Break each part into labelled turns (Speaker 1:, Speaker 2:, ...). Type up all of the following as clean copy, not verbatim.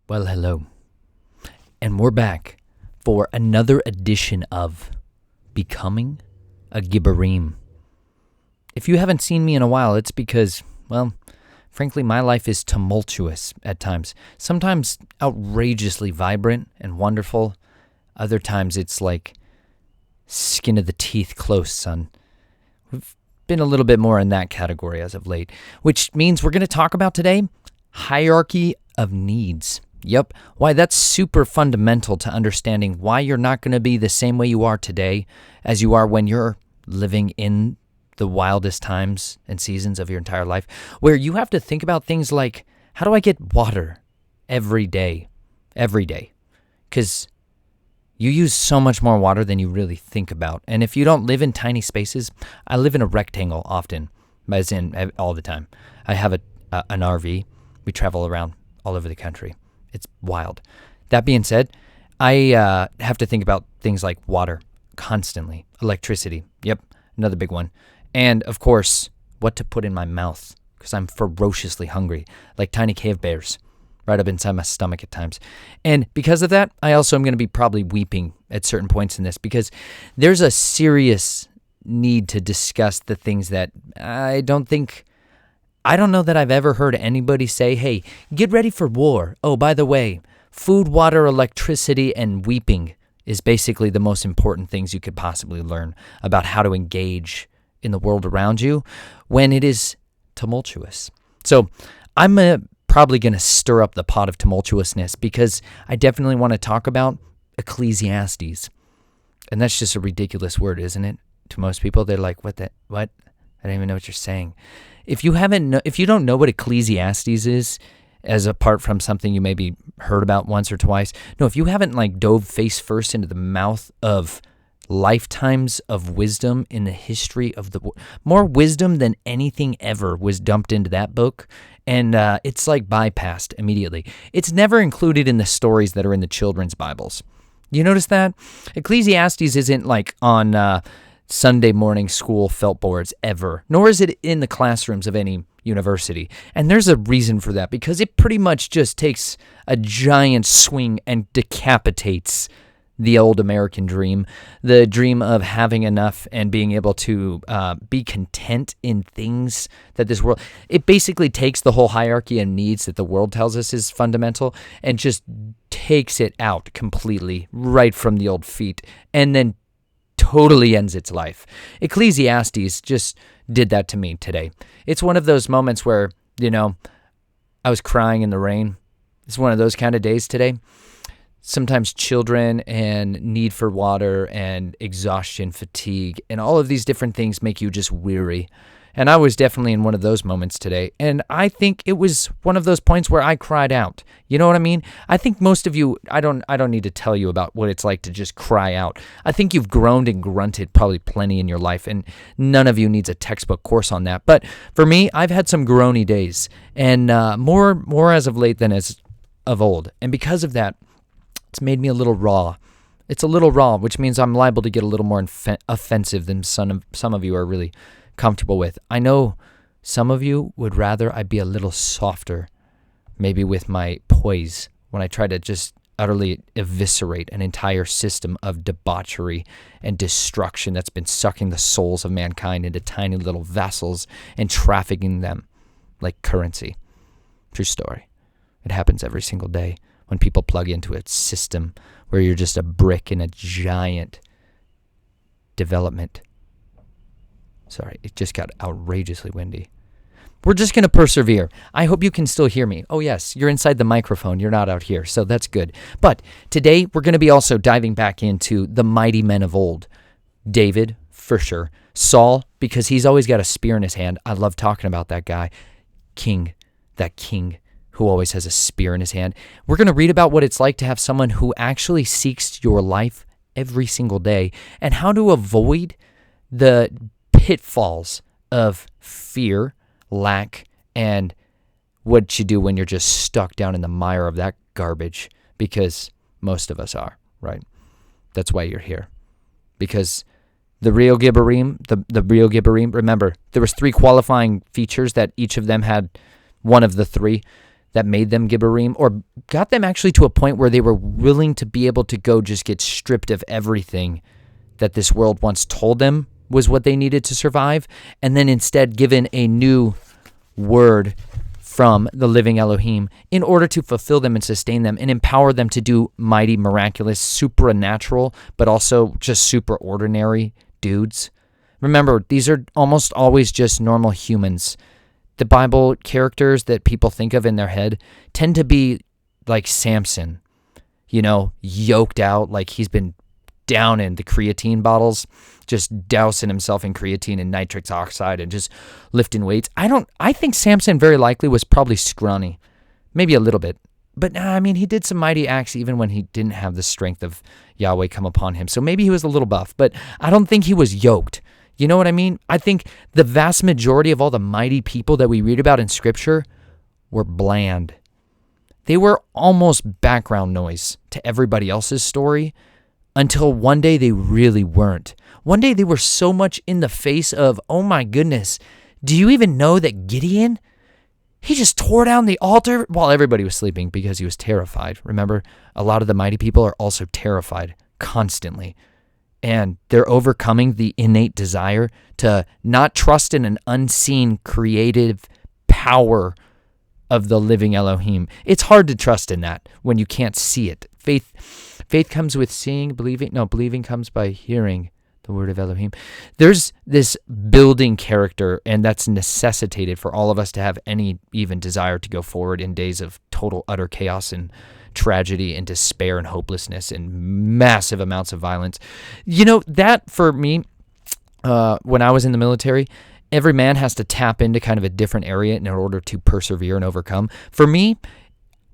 Speaker 1: Well, hello. And we're back for another edition of Becoming a Gibborim. If you haven't seen me in a while, it's because, well, frankly, my life is tumultuous at times. Sometimes outrageously vibrant and wonderful. Other times it's like skin of the teeth close, son. We've been a little bit more in that category as of late, which means we're going to talk about today Hierarchy of Needs. Yep, why that's super fundamental to understanding why you're not going to be the same way you are today as you are when you're living in the wildest times and seasons of your entire life, where you have to think about things like, how do I get water every day? Because you use so much more water than you really think about. And if you don't live in tiny spaces, I live in a rectangle often, as in all the time. I have an RV. We travel around all over the country. It's wild. That being said, I have to think about things like water constantly, electricity. Yep, another big one. And, of course, what to put in my mouth, because I'm ferociously hungry, like tiny cave bears, right up inside my stomach at times. And because of that, I also am going to be probably weeping at certain points in this, because there's a serious need to discuss the things that I don't know that I've ever heard anybody say, hey, get ready for war. Oh, by the way, food, water, electricity, and weeping is basically the most important things you could possibly learn about how to engage in the world around you when it is tumultuous. So I'm probably going to stir up the pot of tumultuousness because I definitely want to talk about Ecclesiastes. And that's just a ridiculous word, isn't it? To most people, they're like, what? I don't even know what you're saying. If you don't know what Ecclesiastes is, as apart from something you maybe heard about once or twice, no, if you haven't dove face first into the mouth of lifetimes of wisdom in the history of the world, more wisdom than anything ever was dumped into that book, and it's bypassed immediately. It's never included in the stories that are in the children's Bibles. You notice that? Ecclesiastes isn't on Sunday morning school felt boards ever, nor is it in the classrooms of any university. And there's a reason for that, because it pretty much just takes a giant swing and decapitates the old American dream, the dream of having enough and being able to be content in things that this world, it basically takes the whole hierarchy of needs that the world tells us is fundamental and just takes it out completely right from the old feet and then totally ends its life. Ecclesiastes just did that to me today. It's one of those moments where, I was crying in the rain. It's one of those kind of days today. Sometimes children and need for water and exhaustion, fatigue, and all of these different things make you just weary. And I was definitely in one of those moments today. And I think it was one of those points where I cried out. You know what I mean? I think most of you, I don't need to tell you about what it's like to just cry out. I think you've groaned and grunted probably plenty in your life, and none of you needs a textbook course on that. But for me, I've had some groany days, and more as of late than as of old. And because of that, it's made me a little raw. It's a little raw, which means I'm liable to get a little more offensive than some of you are really comfortable with. I know some of you would rather I be a little softer, maybe with my poise, when I try to just utterly eviscerate an entire system of debauchery and destruction that's been sucking the souls of mankind into tiny little vessels and trafficking them like currency. True story. It happens every single day when people plug into a system where you're just a brick in a giant development. Sorry, it just got outrageously windy. We're just going to persevere. I hope you can still hear me. Oh yes, you're inside the microphone. You're not out here, so that's good. But today we're going to be also diving back into the mighty men of old. David, for sure. Saul, because he's always got a spear in his hand. I love talking about that guy. That king who always has a spear in his hand. We're going to read about what it's like to have someone who actually seeks your life every single day and how to avoid the pitfalls of fear, lack, and what you do when you're just stuck down in the mire of that garbage, because most of us are, right? That's why you're here. Because the real Gibborim, remember, there was 3 qualifying features that each of them had one of the 3. that made them Gibborim, or got them actually to a point where they were willing to be able to go just get stripped of everything that this world once told them was what they needed to survive, and then instead given a new word from the living Elohim in order to fulfill them and sustain them and empower them to do mighty, miraculous, supernatural, but also just super ordinary dudes. Remember, these are almost always just normal humans. The Bible characters that people think of in their head tend to be like Samson, yoked out, like he's been down in the creatine bottles, just dousing himself in creatine and nitric oxide and just lifting weights. I think Samson very likely was probably scrawny, maybe a little bit. But he did some mighty acts even when he didn't have the strength of Yahweh come upon him. So maybe he was a little buff, but I don't think he was yoked. You know what I mean? I think the vast majority of all the mighty people that we read about in Scripture were bland. They were almost background noise to everybody else's story until one day they really weren't. One day they were so much in the face of, oh my goodness, do you even know that Gideon, he just tore down the altar while everybody was sleeping because he was terrified. Remember, a lot of the mighty people are also terrified constantly. And they're overcoming the innate desire to not trust in an unseen creative power of the living Elohim. It's hard to trust in that when you can't see it. Faith comes with seeing, believing. No, believing comes by hearing the word of Elohim. There's this building character, and that's necessitated for all of us to have any even desire to go forward in days of total, utter chaos and tragedy and despair and hopelessness and massive amounts of violence. That for me, when I was in the military, every man has to tap into kind of a different area in order to persevere and overcome. For me,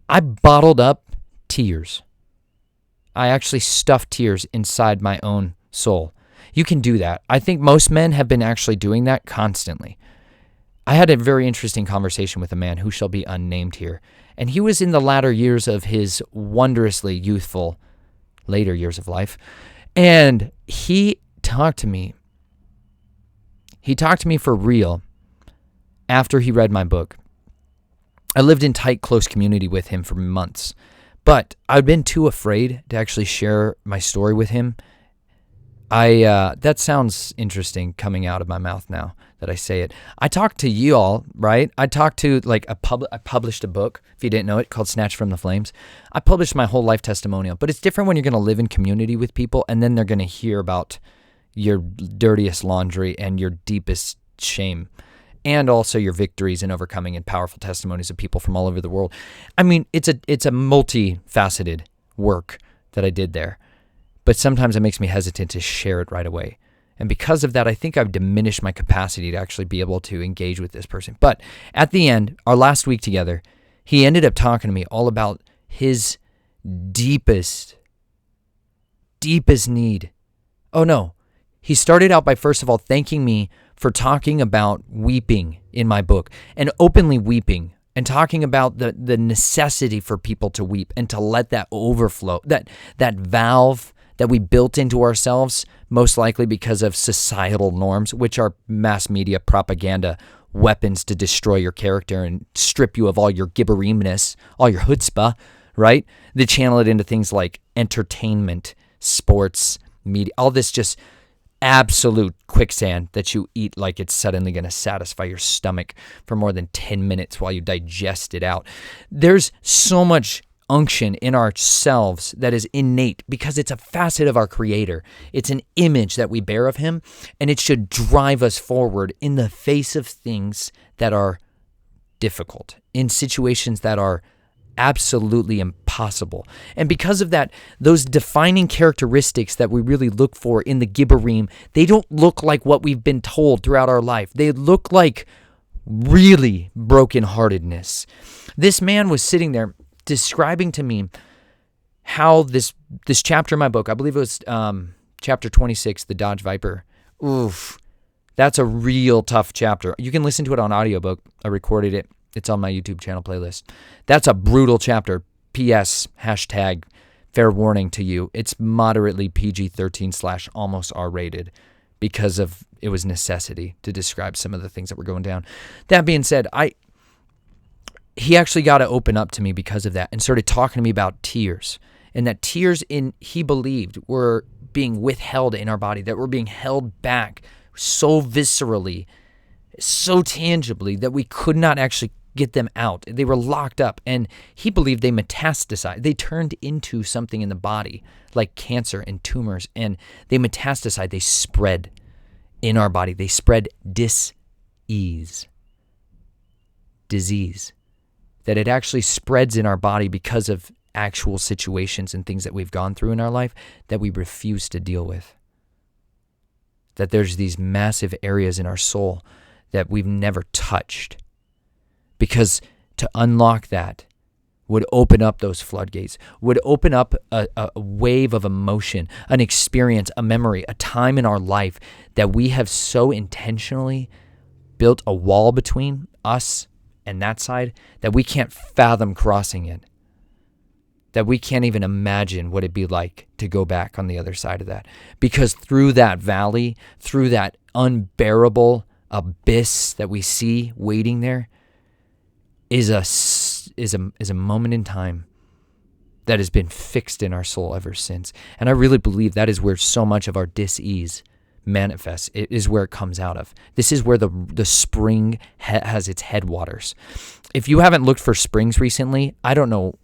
Speaker 1: I bottled up tears. I actually stuffed tears inside my own soul. You can do that. I think most men have been actually doing that constantly. I had a very interesting conversation with a man who shall be unnamed here, and he was in the latter years of his wondrously youthful later years of life, and he talked to me. He talked to me for real after he read my book. I lived in tight, close community with him for months, but I'd been too afraid to actually share my story with him. That sounds interesting coming out of my mouth now that I say it. I talked to you all, right? I talked to I published a book, if you didn't know it, called Snatched from the Flames. I published my whole life testimonial, but it's different when you're going to live in community with people and then they're going to hear about your dirtiest laundry and your deepest shame, and also your victories and overcoming and powerful testimonies of people from all over the world. It's a multifaceted work that I did there, but sometimes it makes me hesitant to share it right away. And because of that, I think I've diminished my capacity to actually be able to engage with this person. But at the end, our last week together, he ended up talking to me all about his deepest need. Oh no. He started out by, first of all, thanking me for talking about weeping in my book and openly weeping and talking about the necessity for people to weep and to let that overflow, that valve that we built into ourselves, most likely because of societal norms, which are mass media propaganda weapons to destroy your character and strip you of all your gibborimness, all your chutzpah, right? They channel it into things like entertainment, sports, media, all this just absolute quicksand that you eat like it's suddenly going to satisfy your stomach for more than 10 minutes while you digest it out. There's so much unction in ourselves that is innate because it's a facet of our Creator. It's an image that we bear of Him, and it should drive us forward in the face of things that are difficult, in situations that are absolutely impossible. And because of that, those defining characteristics that we really look for in the Gibborim, they don't look like what we've been told throughout our life. They look like really brokenheartedness. This man was sitting there describing to me how this chapter in my book, I believe it was chapter 26, the Dodge Viper. Oof, that's a real tough chapter. You can listen to it on audiobook. I recorded it. It's on my YouTube channel playlist. That's a brutal chapter. P.S. Hashtag fair warning to you. It's moderately PG-13 / almost R-rated because of it was necessity to describe some of the things that were going down. That being said, he actually got to open up to me because of that and started talking to me about tears. And that tears he believed were being withheld in our body, that were being held back so viscerally, so tangibly that we could not actually get them out. They were locked up, and he believed they metastasized. They turned into something in the body, like cancer and tumors, and they metastasized. They spread in our body. They spread disease, that it actually spreads in our body because of actual situations and things that we've gone through in our life that we refuse to deal with. That there's these massive areas in our soul that we've never touched. Because to unlock that would open up those floodgates, would open up a wave of emotion, an experience, a memory, a time in our life that we have so intentionally built a wall between us and that side that we can't fathom crossing it. That we can't even imagine what it'd be like to go back on the other side of that. Because through that valley, through that unbearable abyss that we see waiting there, is a moment in time that has been fixed in our soul ever since. And I really believe that is where so much of our dis-ease manifests. It is where it comes out of. This is where the spring has its headwaters. If you haven't looked for springs recently, I don't know.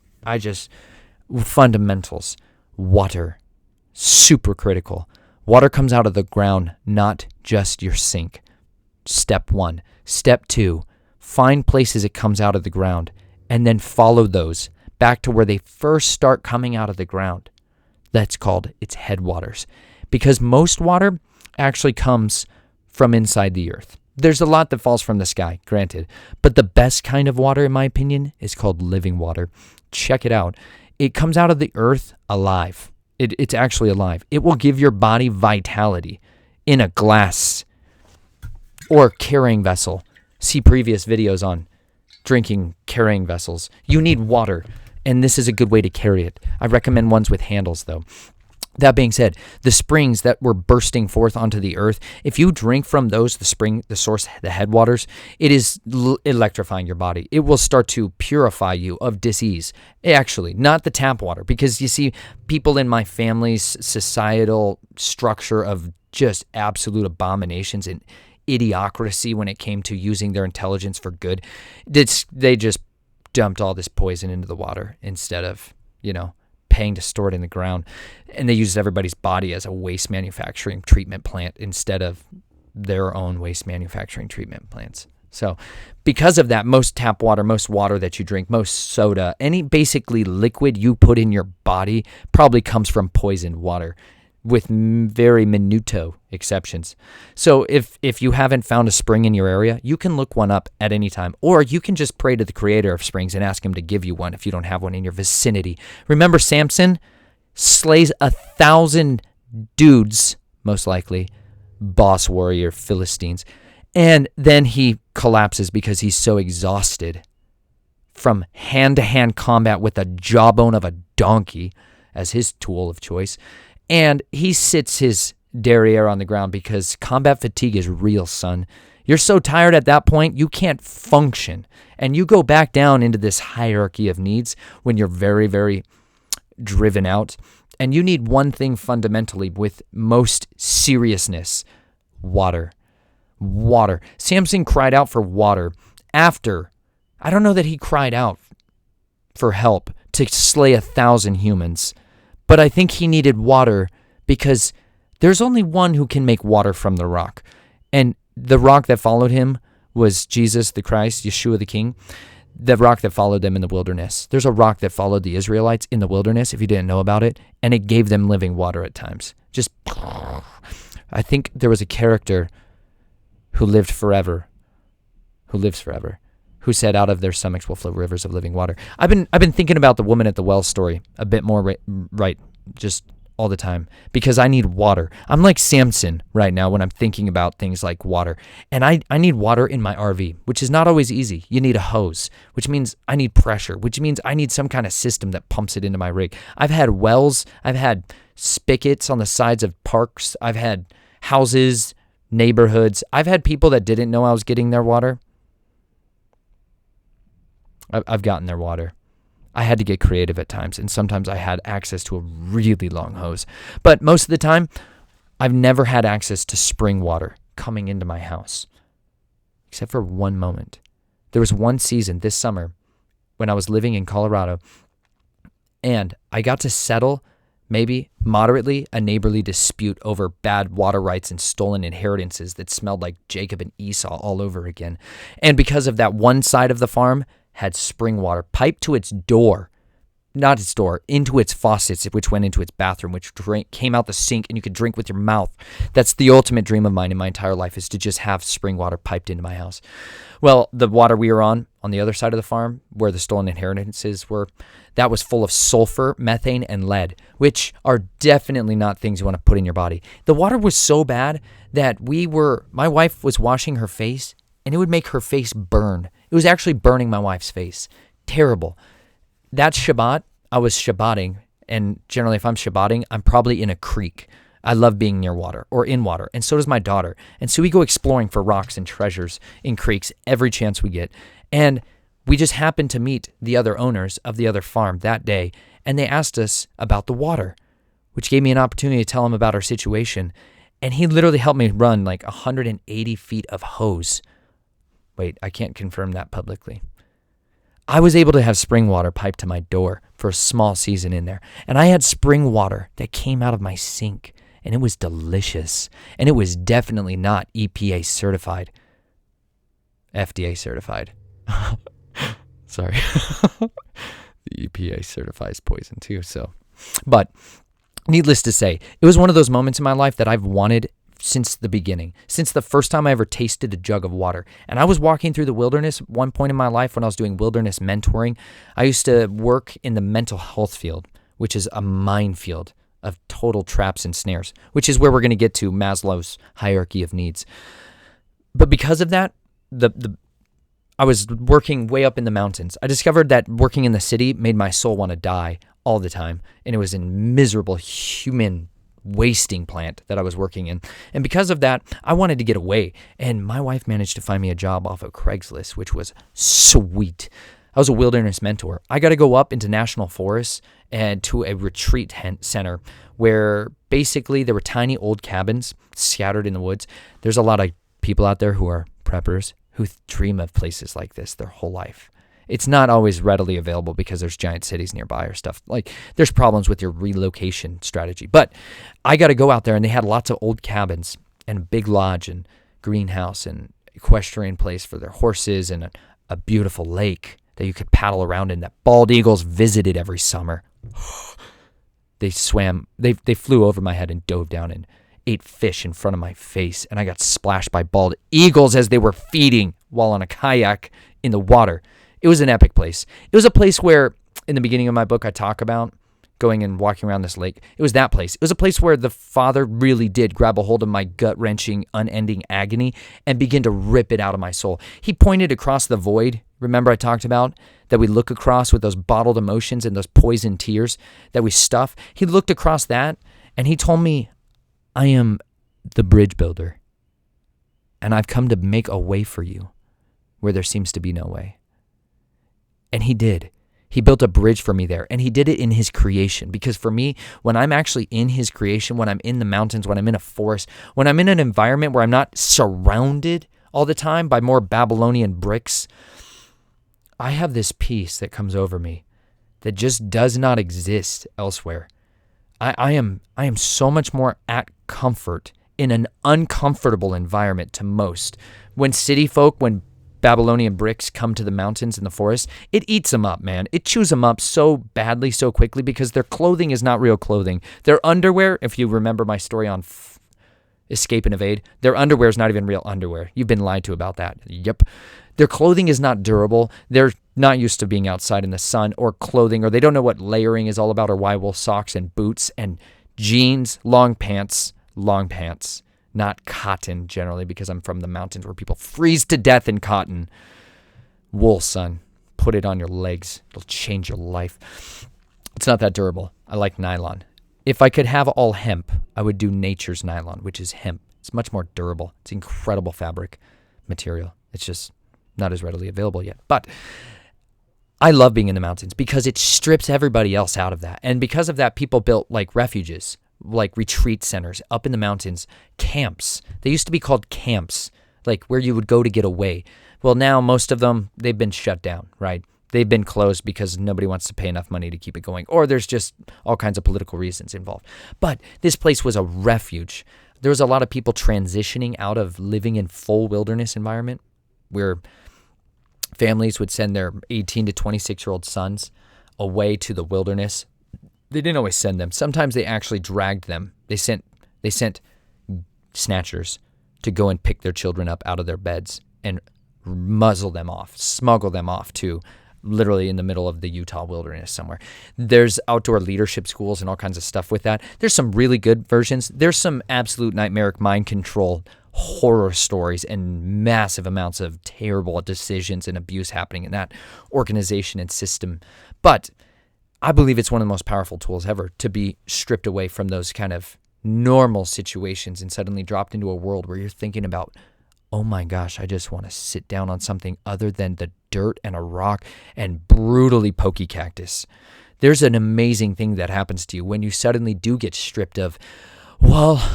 Speaker 1: Fundamentals. Water. Super critical. Water comes out of the ground, not just your sink. Step 1. Step 2. Find places it comes out of the ground and then follow those back to where they first start coming out of the ground. That's called its headwaters. Because most water actually comes from inside the earth. There's a lot that falls from the sky, granted. But the best kind of water, in my opinion, is called living water. Check it out. It comes out of the earth alive. It's actually alive. It will give your body vitality in a glass or carrying vessel. See previous videos on drinking carrying vessels. You need water, and this is a good way to carry it. I recommend ones with handles, though. That being said, the springs that were bursting forth onto the earth, if you drink from those, the spring, the source, the headwaters, it is electrifying your body. It will start to purify you of disease. Actually, not the tap water, because you see, people in my family's societal structure of just absolute abominations and idiocracy when it came to using their intelligence for good, they just dumped all this poison into the water instead of, paying to store it in the ground. And they used everybody's body as a waste manufacturing treatment plant instead of their own waste manufacturing treatment plants. So because of that, most tap water, most water that you drink, most soda, any basically liquid you put in your body probably comes from poisoned water, with very minuto exceptions. So if you haven't found a spring in your area, you can look one up at any time. Or you can just pray to the creator of springs and ask him to give you one if you don't have one in your vicinity. Remember, Samson slays 1,000 dudes, most likely, boss warrior Philistines. And then he collapses because he's so exhausted from hand-to-hand combat with the jawbone of a donkey as his tool of choice. And he sits his derriere on the ground because combat fatigue is real, son. You're so tired at that point, you can't function. And you go back down into this hierarchy of needs when you're very, very driven out. And you need one thing fundamentally with most seriousness: water. Water. Samson cried out for water after, I don't know that he cried out for help to slay 1,000 humans. But I think he needed water because there's only one who can make water from the rock. And the rock that followed him was Jesus the Christ, Yeshua the King, the rock that followed them in the wilderness. There's a rock that followed the Israelites in the wilderness, if you didn't know about it, and it gave them living water at times. Just, I think there was a character who lives forever, who said, out of their stomachs will flow rivers of living water. I've been thinking about the woman at the well story a bit more right just all the time because I need water. I'm like Samson right now when I'm thinking about things like water. And I need water in my RV, which is not always easy. You need a hose, which means I need pressure, which means I need some kind of system that pumps it into my rig. I've had wells. I've had spigots on the sides of parks. I've had houses, neighborhoods. I've had people that didn't know I was getting their water. I've gotten their water. I had to get creative at times, and sometimes I had access to a really long hose. But most of the time, I've never had access to spring water coming into my house, except for one moment. There was one season this summer when I was living in Colorado, and I got to settle maybe moderately a neighborly dispute over bad water rights and stolen inheritances that smelled like Jacob and Esau all over again. And because of that, one side of the farm had spring water piped to its door, not its door, into its faucets, which went into its bathroom, which came out the sink and you could drink with your mouth. That's the ultimate dream of mine in my entire life, is to just have spring water piped into my house. Well, the water we were on the other side of the farm, where the stolen inheritances were, that was full of sulfur, methane, and lead, which are definitely not things you want to put in your body. The water was so bad that my wife was washing her face, and it would make her face burn. It was actually burning my wife's face. Terrible. That Shabbat, I was Shabbating, and generally if I'm Shabbating, I'm probably in a creek. I love being near water or in water, and so does my daughter. And so we go exploring for rocks and treasures in creeks every chance we get. And we just happened to meet the other owners of the other farm that day, and they asked us about the water, which gave me an opportunity to tell them about our situation. And he literally helped me run like 180 feet of hose. Wait, I can't confirm that publicly. I was able to have spring water piped to my door for a small season in there. And I had spring water that came out of my sink, and it was delicious. And it was definitely not EPA certified. FDA certified. Sorry. The EPA certifies poison too, so. But needless to say, it was one of those moments in my life that I've wanted since the beginning, since the first time I ever tasted a jug of water. And I was walking through the wilderness at one point in my life when I was doing wilderness mentoring. I used to work in the mental health field, which is a minefield of total traps and snares, which is where we're going to get to Maslow's hierarchy of needs. But because of that, I was working way up in the mountains. I discovered that working in the city made my soul want to die all the time, and it was a miserable human wasting plant that I was working in. And because of that, I wanted to get away. And my wife managed to find me a job off of Craigslist, which was sweet. I was a wilderness mentor. I got to go up into national forests and to a retreat center where basically there were tiny old cabins scattered in the woods. There's a lot of people out there who are preppers who dream of places like this their whole life. It's not always readily available because there's giant cities nearby or stuff. Like, there's problems with your relocation strategy. But I got to go out there, and they had lots of old cabins and a big lodge and greenhouse and equestrian place for their horses and a beautiful lake that you could paddle around in that bald eagles visited every summer. They flew over my head and dove down and ate fish in front of my face, and I got splashed by bald eagles as they were feeding while on a kayak in the water. It was an epic place. It was a place where, in the beginning of my book, I talk about going and walking around this lake. It was that place. It was a place where the Father really did grab a hold of my gut-wrenching, unending agony and begin to rip it out of my soul. He pointed across the void. Remember I talked about that we look across with those bottled emotions and those poisoned tears that we stuff? He looked across that, and he told me, I am the bridge builder, and I've come to make a way for you where there seems to be no way. And he did. He built a bridge for me there, and he did it in his creation. Because for me, when I'm actually in his creation, when I'm in the mountains, when I'm in a forest, when I'm in an environment where I'm not surrounded all the time by more Babylonian bricks, I have this peace that comes over me that just does not exist elsewhere. I am so much more at comfort in an uncomfortable environment to most. When city folk, when Babylonian bricks come to the mountains and the forest, it eats them up, man. It chews them up so badly, so quickly, because their clothing is not real clothing. Their underwear, if you remember my story on Escape and Evade, their underwear is not even real underwear. You've been lied to about that. Yep. Their clothing is not durable. They're not used to being outside in the sun or clothing, or they don't know what layering is all about, or why wool socks and boots and jeans, long pants, not cotton generally, because I'm from the mountains where people freeze to death in cotton. Wool, son. Put it on your legs. It'll change your life. It's not that durable. I like nylon. If I could have all hemp, I would do nature's nylon, which is hemp. It's much more durable. It's incredible fabric material. It's just not as readily available yet. But I love being in the mountains because it strips everybody else out of that. And because of that, people built like refuges, like retreat centers up in the mountains, camps. They used to be called camps, like where you would go to get away. Well, now most of them, they've been shut down, right? They've been closed because nobody wants to pay enough money to keep it going, or there's just all kinds of political reasons involved. But this place was a refuge. There was a lot of people transitioning out of living in full wilderness environment where families would send their 18 to 26-year-old sons away to the wilderness. They didn't always send them. Sometimes they actually dragged them. They sent snatchers to go and pick their children up out of their beds and smuggle them off to literally in the middle of the Utah wilderness somewhere. There's outdoor leadership schools and all kinds of stuff with that. There's some really good versions. There's some absolute nightmaric mind control horror stories and massive amounts of terrible decisions and abuse happening in that organization and system. But I believe it's one of the most powerful tools ever to be stripped away from those kind of normal situations and suddenly dropped into a world where you're thinking about, oh my gosh, I just want to sit down on something other than the dirt and a rock and brutally pokey cactus. There's an amazing thing that happens to you when you suddenly do get stripped of, well,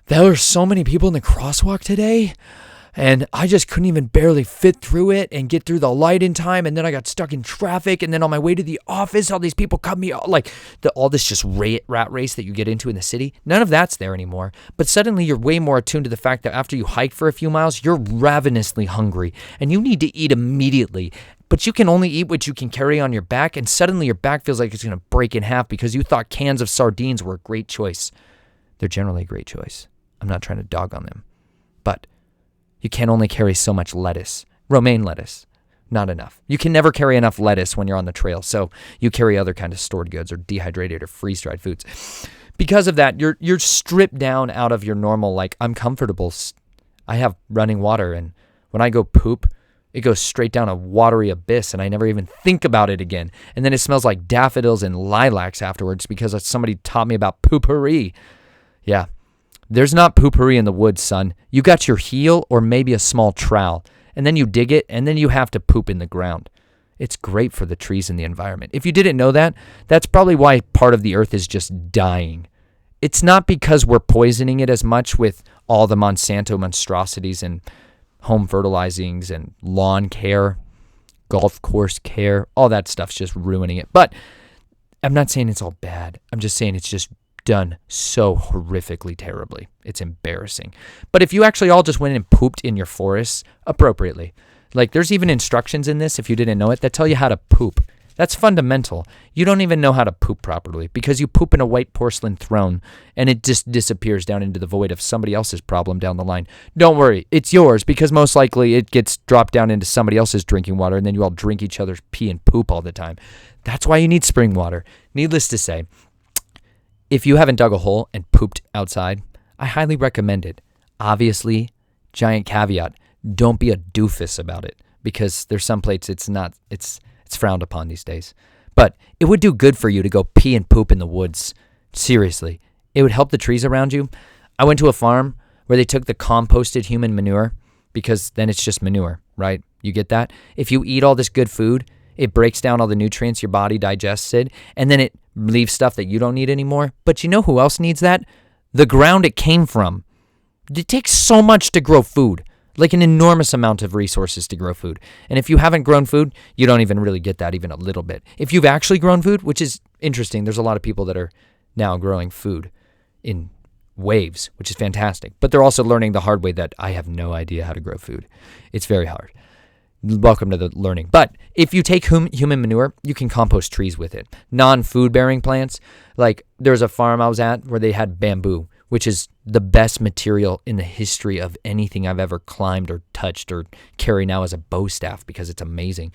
Speaker 1: there were so many people in the crosswalk today, and I just couldn't even barely fit through it and get through the light in time, and then I got stuck in traffic, and then on my way to the office, all these people cut me off, like all this just rat race that you get into in the city. None of that's there anymore, but suddenly you're way more attuned to the fact that after you hike for a few miles, you're ravenously hungry, and you need to eat immediately. But you can only eat what you can carry on your back, and suddenly your back feels like it's going to break in half because you thought cans of sardines were a great choice. They're generally a great choice. I'm not trying to dog on them. But you can only carry so much lettuce. Romaine lettuce. Not enough. You can never carry enough lettuce when you're on the trail, so you carry other kind of stored goods or dehydrated or freeze-dried foods. Because of that, you're stripped down out of your normal, like, I'm comfortable. I have running water, and when I go poop, it goes straight down a watery abyss, and I never even think about it again. And then it smells like daffodils and lilacs afterwards because somebody taught me about poopery. Yeah. There's not poopery in the woods, son. You got your heel or maybe a small trowel, and then you dig it, and then you have to poop in the ground. It's great for the trees and the environment. If you didn't know that, that's probably why part of the earth is just dying. It's not because we're poisoning it as much with all the Monsanto monstrosities and home fertilizings and lawn care, golf course care. All that stuff's just ruining it. But I'm not saying it's all bad. I'm just saying it's just done so horrifically terribly. It's embarrassing. But if you actually all just went and pooped in your forests appropriately, like there's even instructions in this, if you didn't know it, that tell you how to poop. That's fundamental. You don't even know how to poop properly because you poop in a white porcelain throne and it just disappears down into the void of somebody else's problem down the line. Don't worry, it's yours because most likely it gets dropped down into somebody else's drinking water and then you all drink each other's pee and poop all the time. That's why you need spring water. Needless to say, if you haven't dug a hole and pooped outside, I highly recommend it. Obviously, giant caveat, don't be a doofus about it because there's some places it's frowned upon these days. But it would do good for you to go pee and poop in the woods. Seriously, it would help the trees around you. I went to a farm where they took the composted human manure because then it's just manure, right? You get that? If you eat all this good food, it breaks down all the nutrients your body digests it, and then it leaves stuff that you don't need anymore. But you know who else needs that? The ground it came from. It takes so much to grow food, like an enormous amount of resources to grow food. And if you haven't grown food, you don't even really get that even a little bit. If you've actually grown food, which is interesting, there's a lot of people that are now growing food in waves, which is fantastic. But they're also learning the hard way that I have no idea how to grow food. It's very hard. Welcome to the learning. But if you take human manure, you can compost trees with it. Non-food bearing plants, like there's a farm I was at where they had bamboo, which is the best material in the history of anything I've ever climbed or touched or carry now as a bow staff because it's amazing.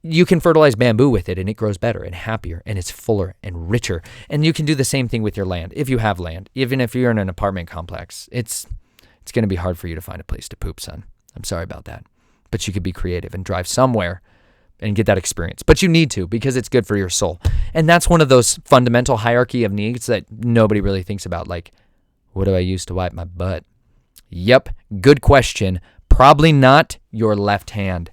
Speaker 1: You can fertilize bamboo with it and it grows better and happier and it's fuller and richer. And you can do the same thing with your land. If you have land, even if you're in an apartment complex, it's going to be hard for you to find a place to poop, son. I'm sorry about that. But you could be creative and drive somewhere and get that experience. But you need to because it's good for your soul. And that's one of those fundamental hierarchy of needs that nobody really thinks about. Like, what do I use to wipe my butt? Yep, good question. Probably not your left hand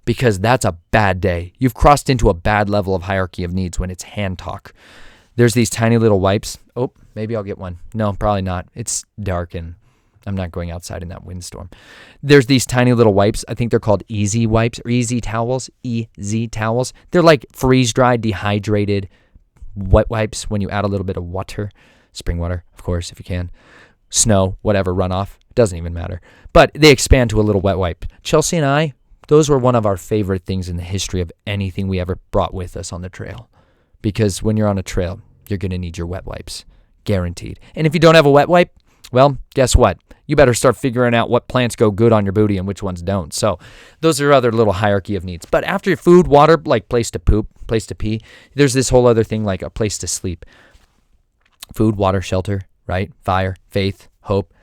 Speaker 1: because that's a bad day. You've crossed into a bad level of hierarchy of needs when it's hand talk. There's these tiny little wipes. Oh, maybe I'll get one. No, probably not. It's dark and I'm not going outside in that windstorm. There's these tiny little wipes. I think they're called easy wipes or easy towels. EZ towels. They're like freeze-dried, dehydrated wet wipes when you add a little bit of water. Spring water, of course, if you can. Snow, whatever, runoff. Doesn't even matter. But they expand to a little wet wipe. Chelsea and I, those were one of our favorite things in the history of anything we ever brought with us on the trail. Because when you're on a trail, you're going to need your wet wipes. Guaranteed. And if you don't have a wet wipe, well, guess what? You better start figuring out what plants go good on your booty and which ones don't. So those are other little hierarchy of needs. But after your food, water, like place to poop, place to pee, there's this whole other thing like a place to sleep. Food, water, shelter, right? Fire, faith, hope.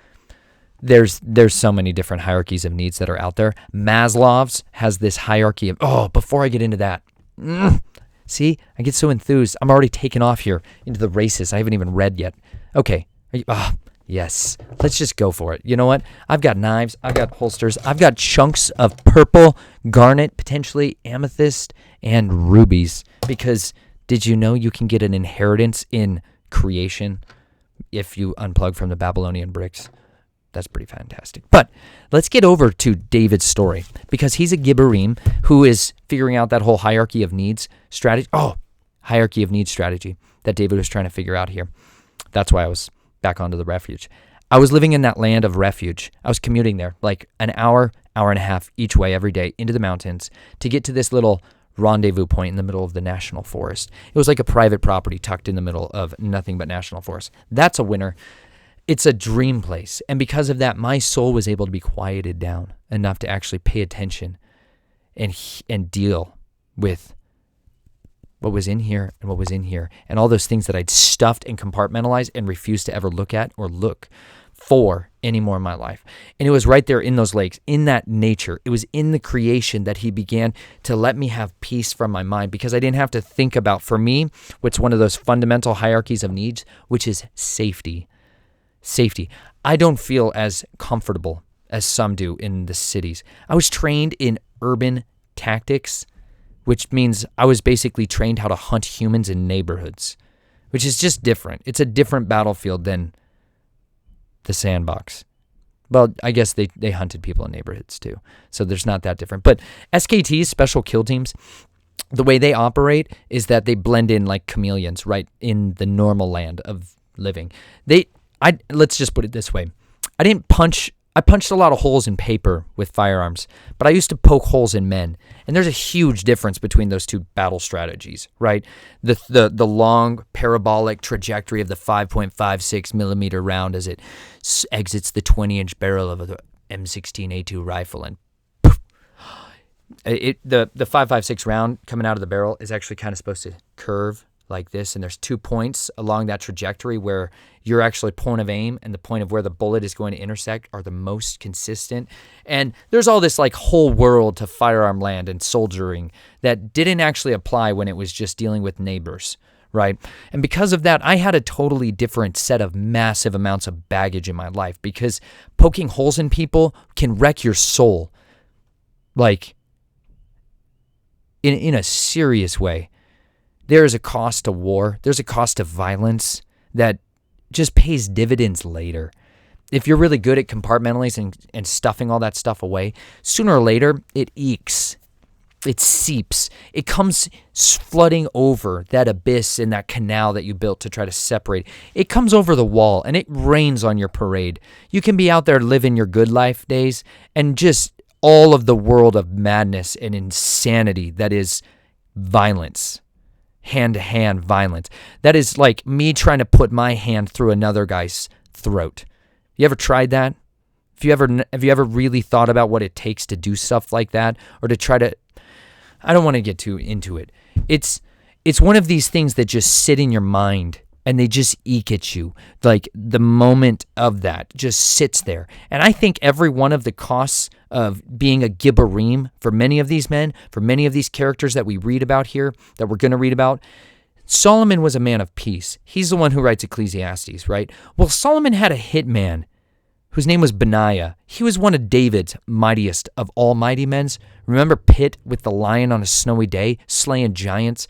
Speaker 1: There's so many different hierarchies of needs that are out there. Maslow's has this hierarchy of, before I get into that, see, I get so enthused. I'm already taken off here into the races. I haven't even read yet. Okay. Yes. Let's just go for it. You know what? I've got knives. I've got holsters. I've got chunks of purple, garnet, potentially amethyst, and rubies. Because did you know you can get an inheritance in creation if you unplug from the Babylonian bricks? That's pretty fantastic. But let's get over to David's story, because he's a Gibborim who is figuring out that whole hierarchy of needs strategy. Hierarchy of needs strategy that David was trying to figure out here. That's why I was back onto the refuge. I was living in that land of refuge. I was commuting there like an hour, hour and a half each way every day into the mountains to get to this little rendezvous point in the middle of the national forest. It was like a private property tucked in the middle of nothing but national forest. That's a winner. It's a dream place. And because of that, my soul was able to be quieted down enough to actually pay attention and deal with what was in here and what was in here and all those things that I'd stuffed and compartmentalized and refused to ever look at or look for anymore in my life. And it was right there in those lakes, in that nature. It was in the creation that he began to let me have peace from my mind, because I didn't have to think about, for me, what's one of those fundamental hierarchies of needs, which is safety. Safety. I don't feel as comfortable as some do in the cities. I was trained in urban tactics, which means I was basically trained how to hunt humans in neighborhoods, which is just different. It's a different battlefield than the sandbox. Well, I guess they hunted people in neighborhoods too, so there's not that different. But SKTs, special kill teams, the way they operate is that they blend in like chameleons right in the normal land of living. Let's just put it this way. I punched a lot of holes in paper with firearms, but I used to poke holes in men. And there's a huge difference between those two battle strategies, right? The long parabolic trajectory of the 5.56 millimeter round as it exits the 20-inch barrel of the M16A2 rifle, and poof, the 5.56 round coming out of the barrel is actually kind of supposed to curve like this, and there's 2 points along that trajectory where your actually point of aim and the point of where the bullet is going to intersect are the most consistent. And there's all this like whole world to firearm land and soldiering that didn't actually apply when it was just dealing with neighbors, right? And because of that, I had a totally different set of massive amounts of baggage in my life, because poking holes in people can wreck your soul, like in a serious way. There is a cost to war. There's a cost to violence that just pays dividends later. If you're really good at compartmentalizing and stuffing all that stuff away, sooner or later, it ekes. It seeps. It comes flooding over that abyss in that canal that you built to try to separate. It comes over the wall, and it rains on your parade. You can be out there living your good life days, and just all of the world of madness and insanity that is violence. Hand-to-hand violence. That is like me trying to put my hand through another guy's throat. You ever tried that? Have you ever really thought about what it takes to do stuff like that, or to try to? I don't want to get too into it. It's one of these things that just sit in your mind and they just eke at you. Like the moment of that just sits there. And I think every one of the costs of being a Gibborim for many of these men, for many of these characters that we read about here, that we're going to read about, Solomon was a man of peace. He's the one who writes Ecclesiastes, right? Well, Solomon had a hitman whose name was Benaiah. He was one of David's mightiest of all mighty men. Remember Pitt with the lion on a snowy day, slaying giants?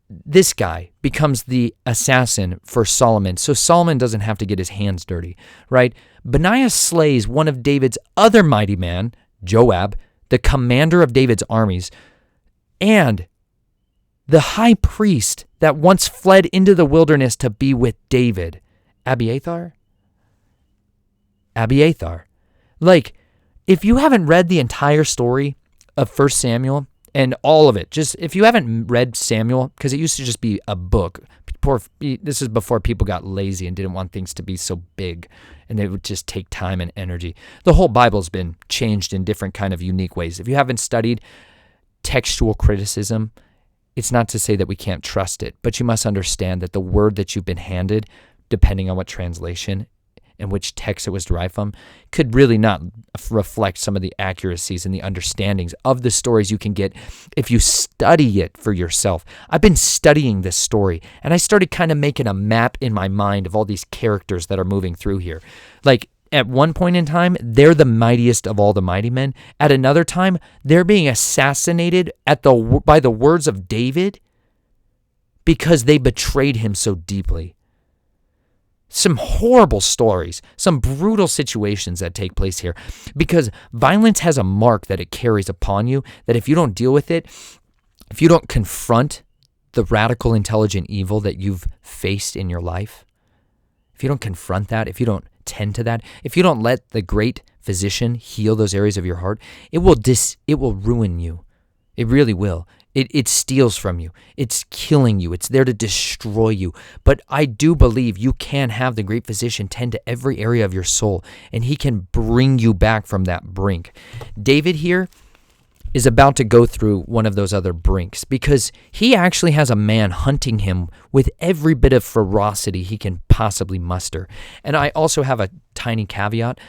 Speaker 1: This guy becomes the assassin for Solomon, so Solomon doesn't have to get his hands dirty, right? Benaiah slays one of David's other mighty men, Joab, the commander of David's armies, and the high priest that once fled into the wilderness to be with David, Abiathar. Like, if you haven't read the entire story of 1 Samuel and all of it, just if you haven't read Samuel, because it used to just be a book. This is before people got lazy and didn't want things to be so big, and it would just take time and energy. The whole Bible's been changed in different kind of unique ways. If you haven't studied textual criticism, it's not to say that we can't trust it, but you must understand that the word that you've been handed, depending on what translation and which text it was derived from, could really not reflect some of the accuracies and the understandings of the stories you can get if you study it for yourself. I've been studying this story, and I started kind of making a map in my mind of all these characters that are moving through here. Like, at one point in time, they're the mightiest of all the mighty men. At another time, they're being assassinated by the words of David because they betrayed him so deeply. Some horrible stories, some brutal situations that take place here, because violence has a mark that it carries upon you, that if you don't deal with it, if you don't confront the radical, intelligent evil that you've faced in your life, if you don't confront that, if you don't tend to that, if you don't let the great physician heal those areas of your heart, it will ruin you. It really will. It steals from you. It's killing you. It's there to destroy you. But I do believe you can have the great physician tend to every area of your soul, and he can bring you back from that brink. David here is about to go through one of those other brinks because he actually has a man hunting him with every bit of ferocity he can possibly muster. And I also have a tiny caveat.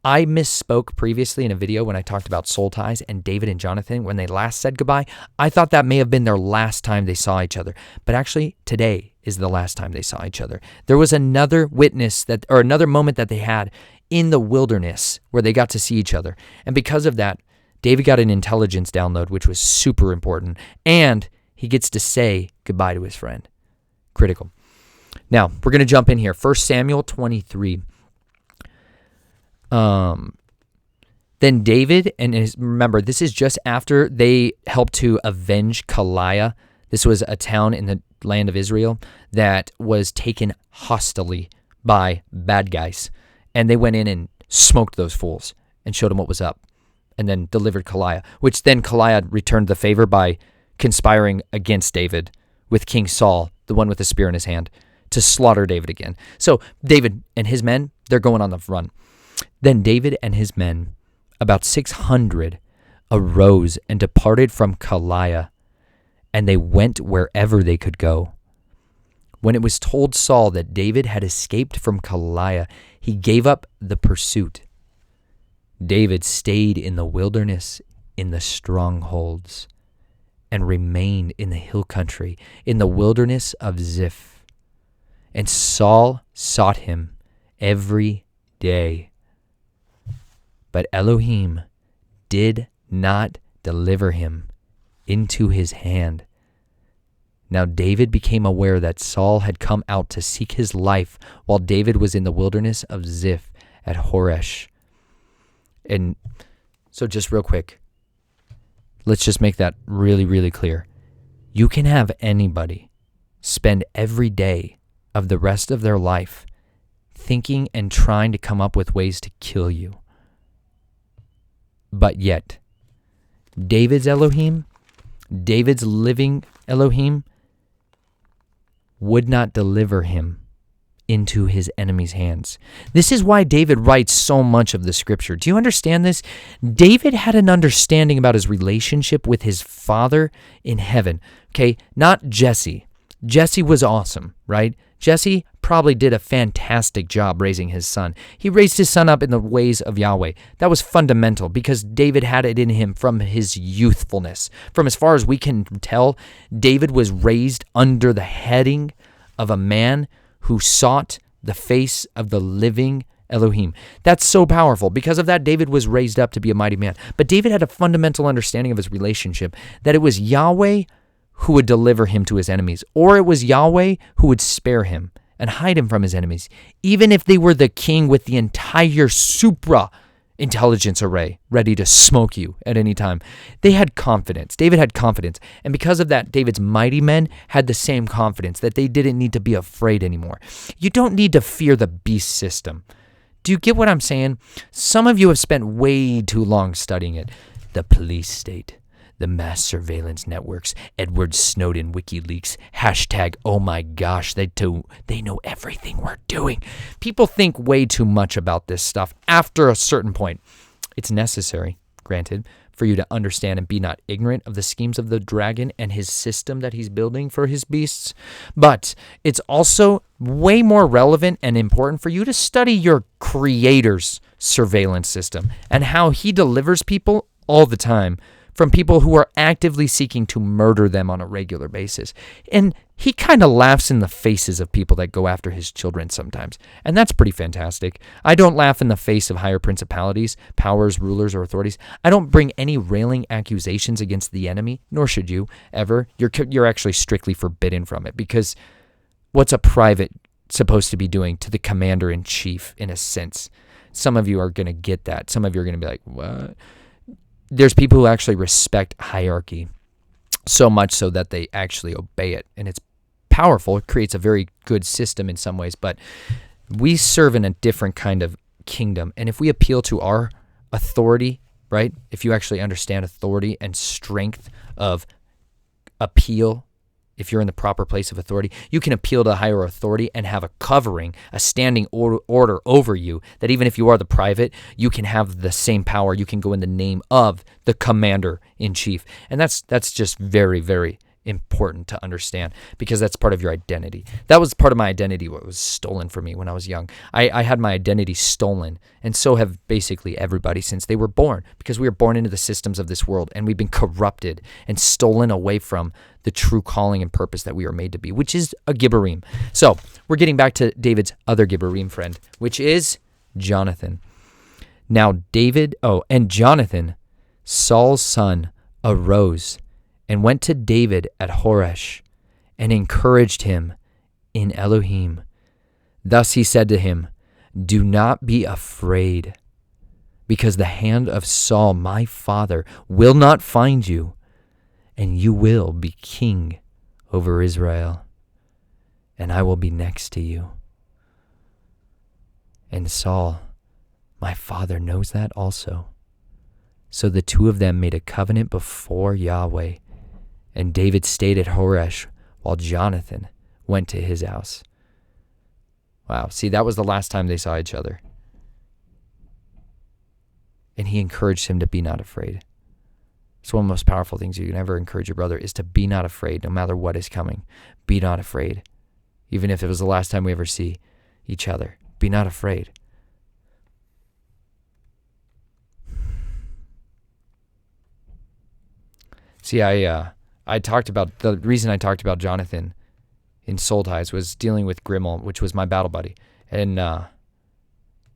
Speaker 1: I misspoke previously in a video when I talked about soul ties and David and Jonathan when they last said goodbye. I thought that may have been their last time they saw each other. But actually, today is the last time they saw each other. There was another another moment that they had in the wilderness where they got to see each other. And because of that, David got an intelligence download, which was super important. And he gets to say goodbye to his friend. Critical. Now, we're going to jump in here. 1 Samuel 23. Then David, remember, this is just after they helped to avenge Kaliah. This was a town in the land of Israel that was taken hostilely by bad guys. And they went in and smoked those fools and showed them what was up and then delivered Kaliah, which then Kaliah returned the favor by conspiring against David with King Saul, the one with the spear in his hand, to slaughter David again. So David and his men, they're going on the run. Then David and his men, about 600, arose and departed from Kaliah, and they went wherever they could go. When it was told Saul that David had escaped from Kaliah, he gave up the pursuit. David stayed in the wilderness, in the strongholds, and remained in the hill country, in the wilderness of Ziph. And Saul sought him every day. But Elohim did not deliver him into his hand. Now David became aware that Saul had come out to seek his life while David was in the wilderness of Ziph at Horesh. And so just real quick, let's just make that really, really clear. You can have anybody spend every day of the rest of their life thinking and trying to come up with ways to kill you. But yet, David's Elohim, David's living Elohim, would not deliver him into his enemy's hands. This is why David writes so much of the scripture. Do you understand this? David had an understanding about his relationship with his father in heaven. Okay, not Jesse. Jesse was awesome, right? Jesse probably did a fantastic job raising his son. He raised his son up in the ways of Yahweh. That was fundamental because David had it in him from his youthfulness. From as far as we can tell, David was raised under the heading of a man who sought the face of the living Elohim. That's so powerful. Because of that, David was raised up to be a mighty man. But David had a fundamental understanding of his relationship, that it was Yahweh who would deliver him to his enemies, or it was Yahweh who would spare him and hide him from his enemies, even if they were the king with the entire supra intelligence array ready to smoke you at any time. They had confidence. David had confidence. And because of that, David's mighty men had the same confidence that they didn't need to be afraid anymore. You don't need to fear the beast system. Do you get what I'm saying? Some of you have spent way too long studying it. The police state, the mass surveillance networks, Edward Snowden, WikiLeaks, hashtag, oh my gosh, they know everything we're doing. People think way too much about this stuff after a certain point. It's necessary, granted, for you to understand and be not ignorant of the schemes of the dragon and his system that he's building for his beasts. But it's also way more relevant and important for you to study your creator's surveillance system and how he delivers people all the time from people who are actively seeking to murder them on a regular basis. And he kind of laughs in the faces of people that go after his children sometimes. And that's pretty fantastic. I don't laugh in the face of higher principalities, powers, rulers, or authorities. I don't bring any railing accusations against the enemy, nor should you ever. You're actually strictly forbidden from it, because what's a private supposed to be doing to the commander-in-chief, in a sense? Some of you are going to get that. Some of you are going to be like, what? There's people who actually respect hierarchy so much so that they actually obey it. And it's powerful. It creates a very good system in some ways. But we serve in a different kind of kingdom. And if we appeal to our authority, right? If you actually understand authority and strength of appeal, if you're in the proper place of authority, you can appeal to higher authority and have a covering, a standing order over you, that even if you are the private, you can have the same power. You can go in the name of the commander-in-chief. And that's just very, very important to understand, because that's part of your identity. That was part of my identity, what was stolen from me when I was young. I had my identity stolen, and so have basically everybody since they were born, because we were born into the systems of this world, and we've been corrupted and stolen away from the true calling and purpose that we are made to be, which is a Gibborim. So we're getting back to David's other Gibborim friend, which is Jonathan. Now and Jonathan, Saul's son, arose and went to David at Horesh and encouraged him in Elohim. Thus he said to him, do not be afraid, because the hand of Saul my father will not find you, and you will be king over Israel, and I will be next to you. And Saul, my father, knows that also. So the two of them made a covenant before Yahweh, and David stayed at Horesh while Jonathan went to his house. Wow, see, that was the last time they saw each other. And he encouraged him to be not afraid. It's one of the most powerful things you can ever encourage your brother, is to be not afraid no matter what is coming. Be not afraid. Even if it was the last time we ever see each other. Be not afraid. See, I talked about, the reason I talked about Jonathan in Soul Ties was dealing with Grimmel, which was my battle buddy. And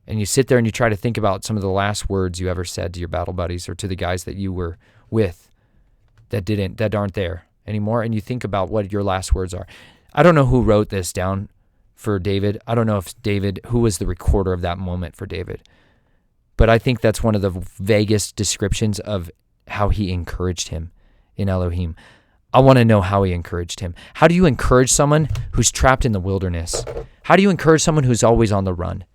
Speaker 1: you sit there and you try to think about some of the last words you ever said to your battle buddies, or to the guys that you were with that aren't there anymore. And you think about what your last words are. I don't know who wrote this down for David. I don't know who was the recorder of that moment for David. But I think that's one of the vaguest descriptions of how he encouraged him in Elohim. I want to know how he encouraged him. How do you encourage someone who's trapped in the wilderness? How do you encourage someone who's always on the run?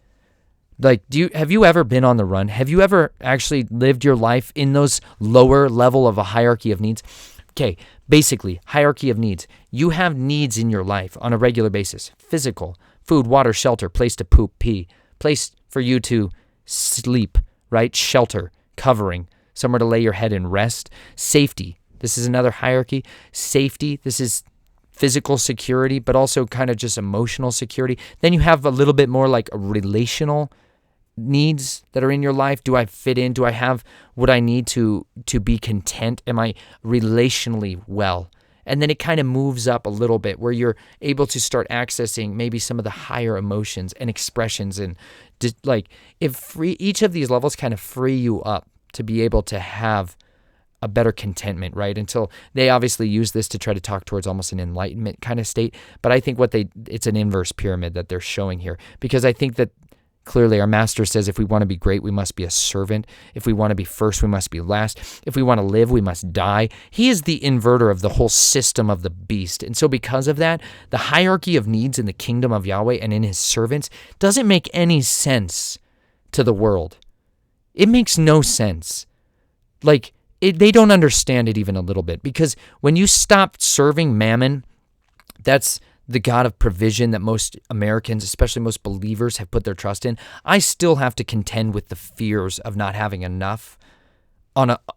Speaker 1: Like, have you ever been on the run? Have you ever actually lived your life in those lower level of a hierarchy of needs? Okay, basically, hierarchy of needs. You have needs in your life on a regular basis. Physical, food, water, shelter, place to poop, pee, place for you to sleep, right? Shelter, covering, somewhere to lay your head and rest. Safety. This is another hierarchy. Safety, this is physical security, but also kind of just emotional security. Then you have a little bit more like a relational needs that are in your life. Do I fit in? Do I have what I need to be content? Am I relationally well? And then it kind of moves up a little bit where you're able to start accessing maybe some of the higher emotions and expressions. And like each of these levels kind of free you up to be able to have a better contentment, right? Until they obviously use this to try to talk towards almost an enlightenment kind of state. But I think it's an inverse pyramid that they're showing here, because I think that clearly our master says if we want to be great, we must be a servant. If we want to be first, we must be last. If we want to live, we must die. He is the inverter of the whole system of the beast. And so because of that, the hierarchy of needs in the kingdom of Yahweh and in his servants doesn't make any sense to the world. It makes no sense. Like, they don't understand it even a little bit, because when you stop serving mammon, that's the God of provision that most Americans, especially most believers, have put their trust in. I still have to contend with the fears of not having enough.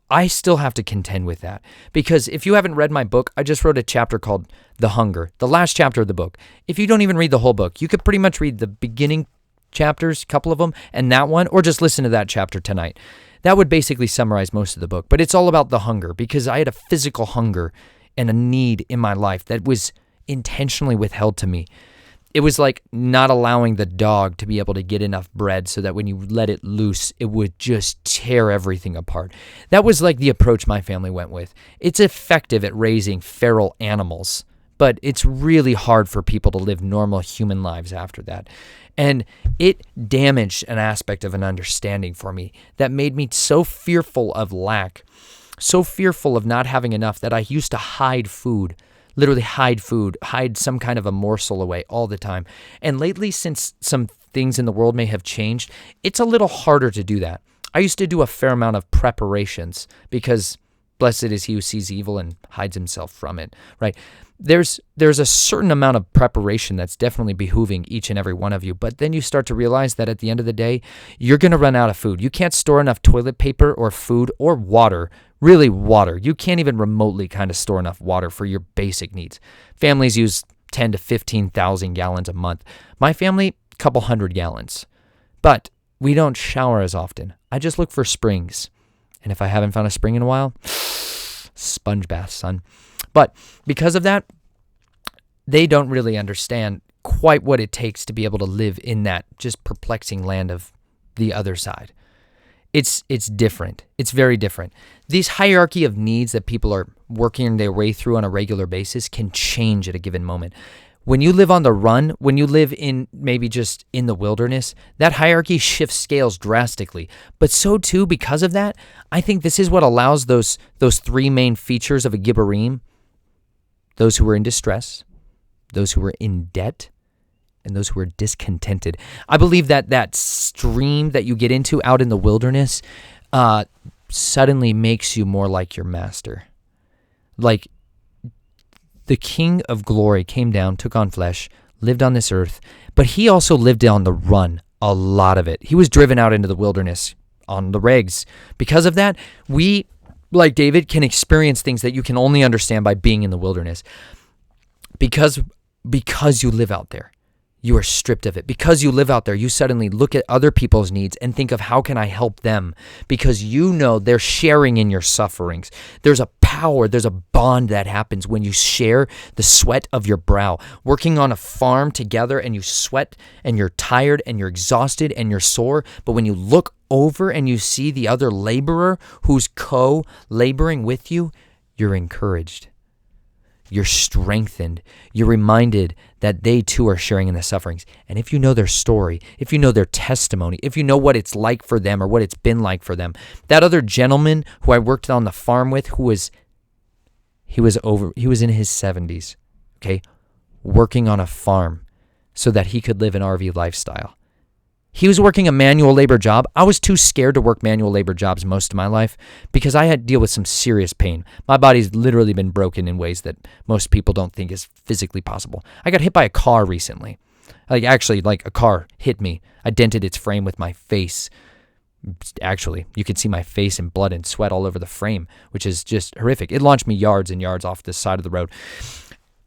Speaker 1: I still have to contend with that, because if you haven't read my book, I just wrote a chapter called The Hunger, the last chapter of the book. If you don't even read the whole book, you could pretty much read the beginning chapters, a couple of them, and that one, or just listen to that chapter tonight. That would basically summarize most of the book, but it's all about the hunger, because I had a physical hunger and a need in my life that was intentionally withheld to me. It was like not allowing the dog to be able to get enough bread so that when you let it loose, it would just tear everything apart. That was like the approach my family went with. It's effective at raising feral animals, but it's really hard for people to live normal human lives after that. And it damaged an aspect of an understanding for me that made me so fearful of lack, so fearful of not having enough, that I used to hide food, literally hide some kind of a morsel away all the time. And lately, since some things in the world may have changed, it's a little harder to do that. I used to do a fair amount of preparations, because blessed is he who sees evil and hides himself from it, right? There's a certain amount of preparation that's definitely behooving each and every one of you, but then you start to realize that at the end of the day, you're going to run out of food. You can't store enough toilet paper or food or water, really water. You can't even remotely kind of store enough water for your basic needs. Families use 10 to 15,000 gallons a month. My family, a couple hundred gallons. But we don't shower as often. I just look for springs. And if I haven't found a spring in a while, sponge bath, son. But because of that, they don't really understand quite what it takes to be able to live in that just perplexing land of the other side. It's different. It's very different. These hierarchy of needs that people are working their way through on a regular basis can change at a given moment. When you live on the run, when you live in maybe just in the wilderness, that hierarchy shifts scales drastically. But so too, because of that, I think this is what allows those three main features of a Gibborim: those who are in distress, those who are in debt, and those who are discontented. I believe that stream that you get into out in the wilderness suddenly makes you more like your master. Like, the King of Glory came down, took on flesh, lived on this earth, but he also lived on the run, a lot of it. He was driven out into the wilderness on the regs. Because of that, we, like David, can experience things that you can only understand by being in the wilderness. Because you live out there, you are stripped of it. Because you live out there, you suddenly look at other people's needs and think of, how can I help them? Because you know they're sharing in your sufferings. There's a power, there's a bond that happens when you share the sweat of your brow. Working on a farm together, and you sweat and you're tired and you're exhausted and you're sore. But when you look over and you see the other laborer who's co-laboring with you, you're encouraged. You're strengthened. You're reminded that they too are sharing in the sufferings. And if you know their story, if you know their testimony, if you know what it's like for them or what it's been like for them, that other gentleman who I worked on the farm with, he was in his 70s, okay, working on a farm so that he could live an RV lifestyle. He was working a manual labor job. I was too scared to work manual labor jobs most of my life because I had to deal with some serious pain. My body's literally been broken in ways that most people don't think is physically possible. I got hit by a car recently. Like a car hit me. I dented its frame with my face. Actually, you could see my face and blood and sweat all over the frame, which is just horrific. It launched me yards and yards off the side of the road.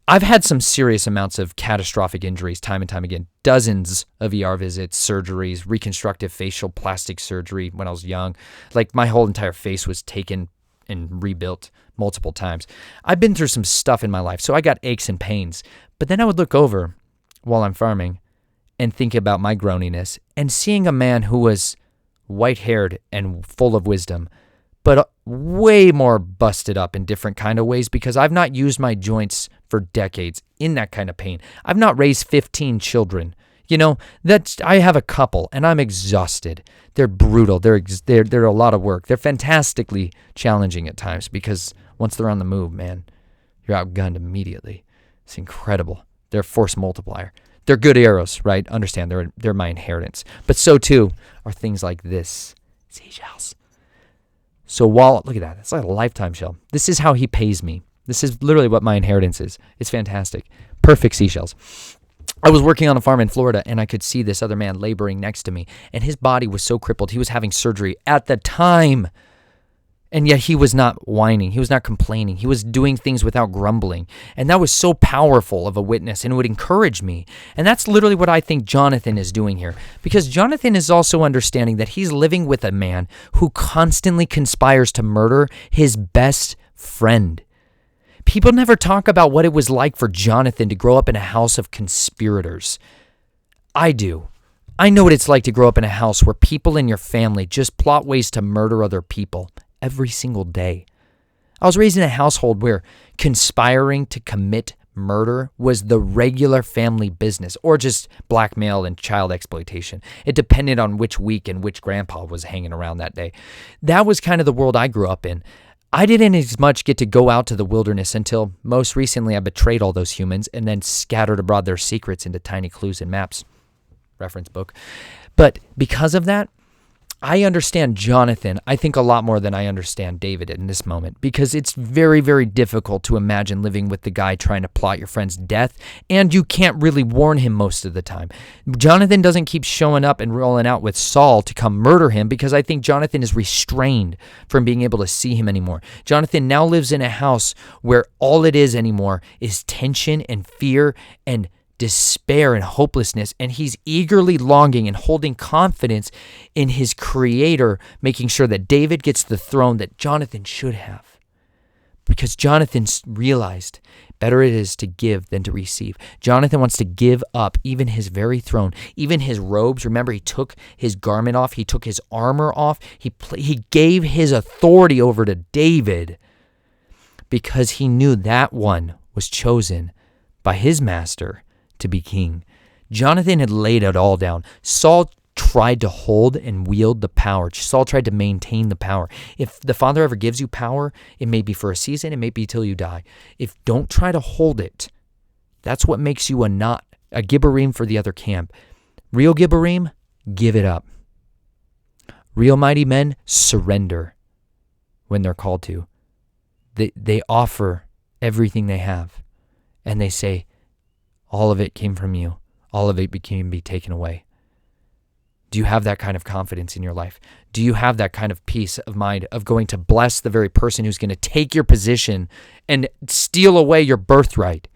Speaker 1: I've had some serious amounts of catastrophic injuries time and time again. Dozens of ER visits, surgeries, reconstructive facial plastic surgery when I was young. Like, my whole entire face was taken and rebuilt multiple times. I've been through some stuff in my life, so I got aches and pains. But then I would look over while I'm farming and think about my groaniness and seeing a man who was white-haired and full of wisdom, but way more busted up in different kind of ways because I've not used my joints for decades in that kind of pain. I've not raised 15 children. I have a couple and I'm exhausted. They're brutal. They're a lot of work. They're fantastically challenging at times because once they're on the move, man, you're outgunned immediately. It's incredible. They're a force multiplier. They're good arrows, right? Understand, they're my inheritance. But so too are things like this. Seashells. So look at that. It's like a lifetime shell. This is how he pays me. This is literally what my inheritance is. It's fantastic. Perfect seashells. I was working on a farm in Florida, and I could see this other man laboring next to me, and his body was so crippled. He was having surgery at the time, and yet he was not whining. He was not complaining. He was doing things without grumbling, and that was so powerful of a witness, and it would encourage me. And that's literally what I think Jonathan is doing here, because Jonathan is also understanding that he's living with a man who constantly conspires to murder his best friend. People never talk about what it was like for Jonathan to grow up in a house of conspirators. I do. I know what it's like to grow up in a house where people in your family just plot ways to murder other people every single day. I was raised in a household where conspiring to commit murder was the regular family business, or just blackmail and child exploitation. It depended on which week and which grandpa was hanging around that day. That was kind of the world I grew up in. I didn't as much get to go out to the wilderness until most recently I betrayed all those humans and then scattered abroad their secrets into tiny clues and maps. Reference book. But because of that, I understand Jonathan, I think a lot more than I understand David in this moment, because it's very, very difficult to imagine living with the guy trying to plot your friend's death, and you can't really warn him most of the time. Jonathan doesn't keep showing up and rolling out with Saul to come murder him because I think Jonathan is restrained from being able to see him anymore. Jonathan now lives in a house where all it is anymore is tension and fear and despair and hopelessness, and he's eagerly longing and holding confidence in his creator, making sure that David gets the throne that Jonathan should have. Because Jonathan realized better it is to give than to receive. Jonathan wants to give up even his very throne, even his robes. Remember, he took his garment off, he took his armor off, he gave his authority over to David because he knew that one was chosen by his master to be king. Jonathan had laid it all down. Saul tried to hold and wield the power. Saul tried to maintain the power. If the Father ever gives you power, it may be for a season, it may be till you die. Don't try to hold it. That's what makes you a Gibborim for the other camp. Real Gibborim, give it up. Real mighty men surrender when they're called to. They offer everything they have, and they say, all of it came from you. All of it can be taken away. Do you have that kind of confidence in your life? Do you have that kind of peace of mind of going to bless the very person who's going to take your position and steal away your birthright?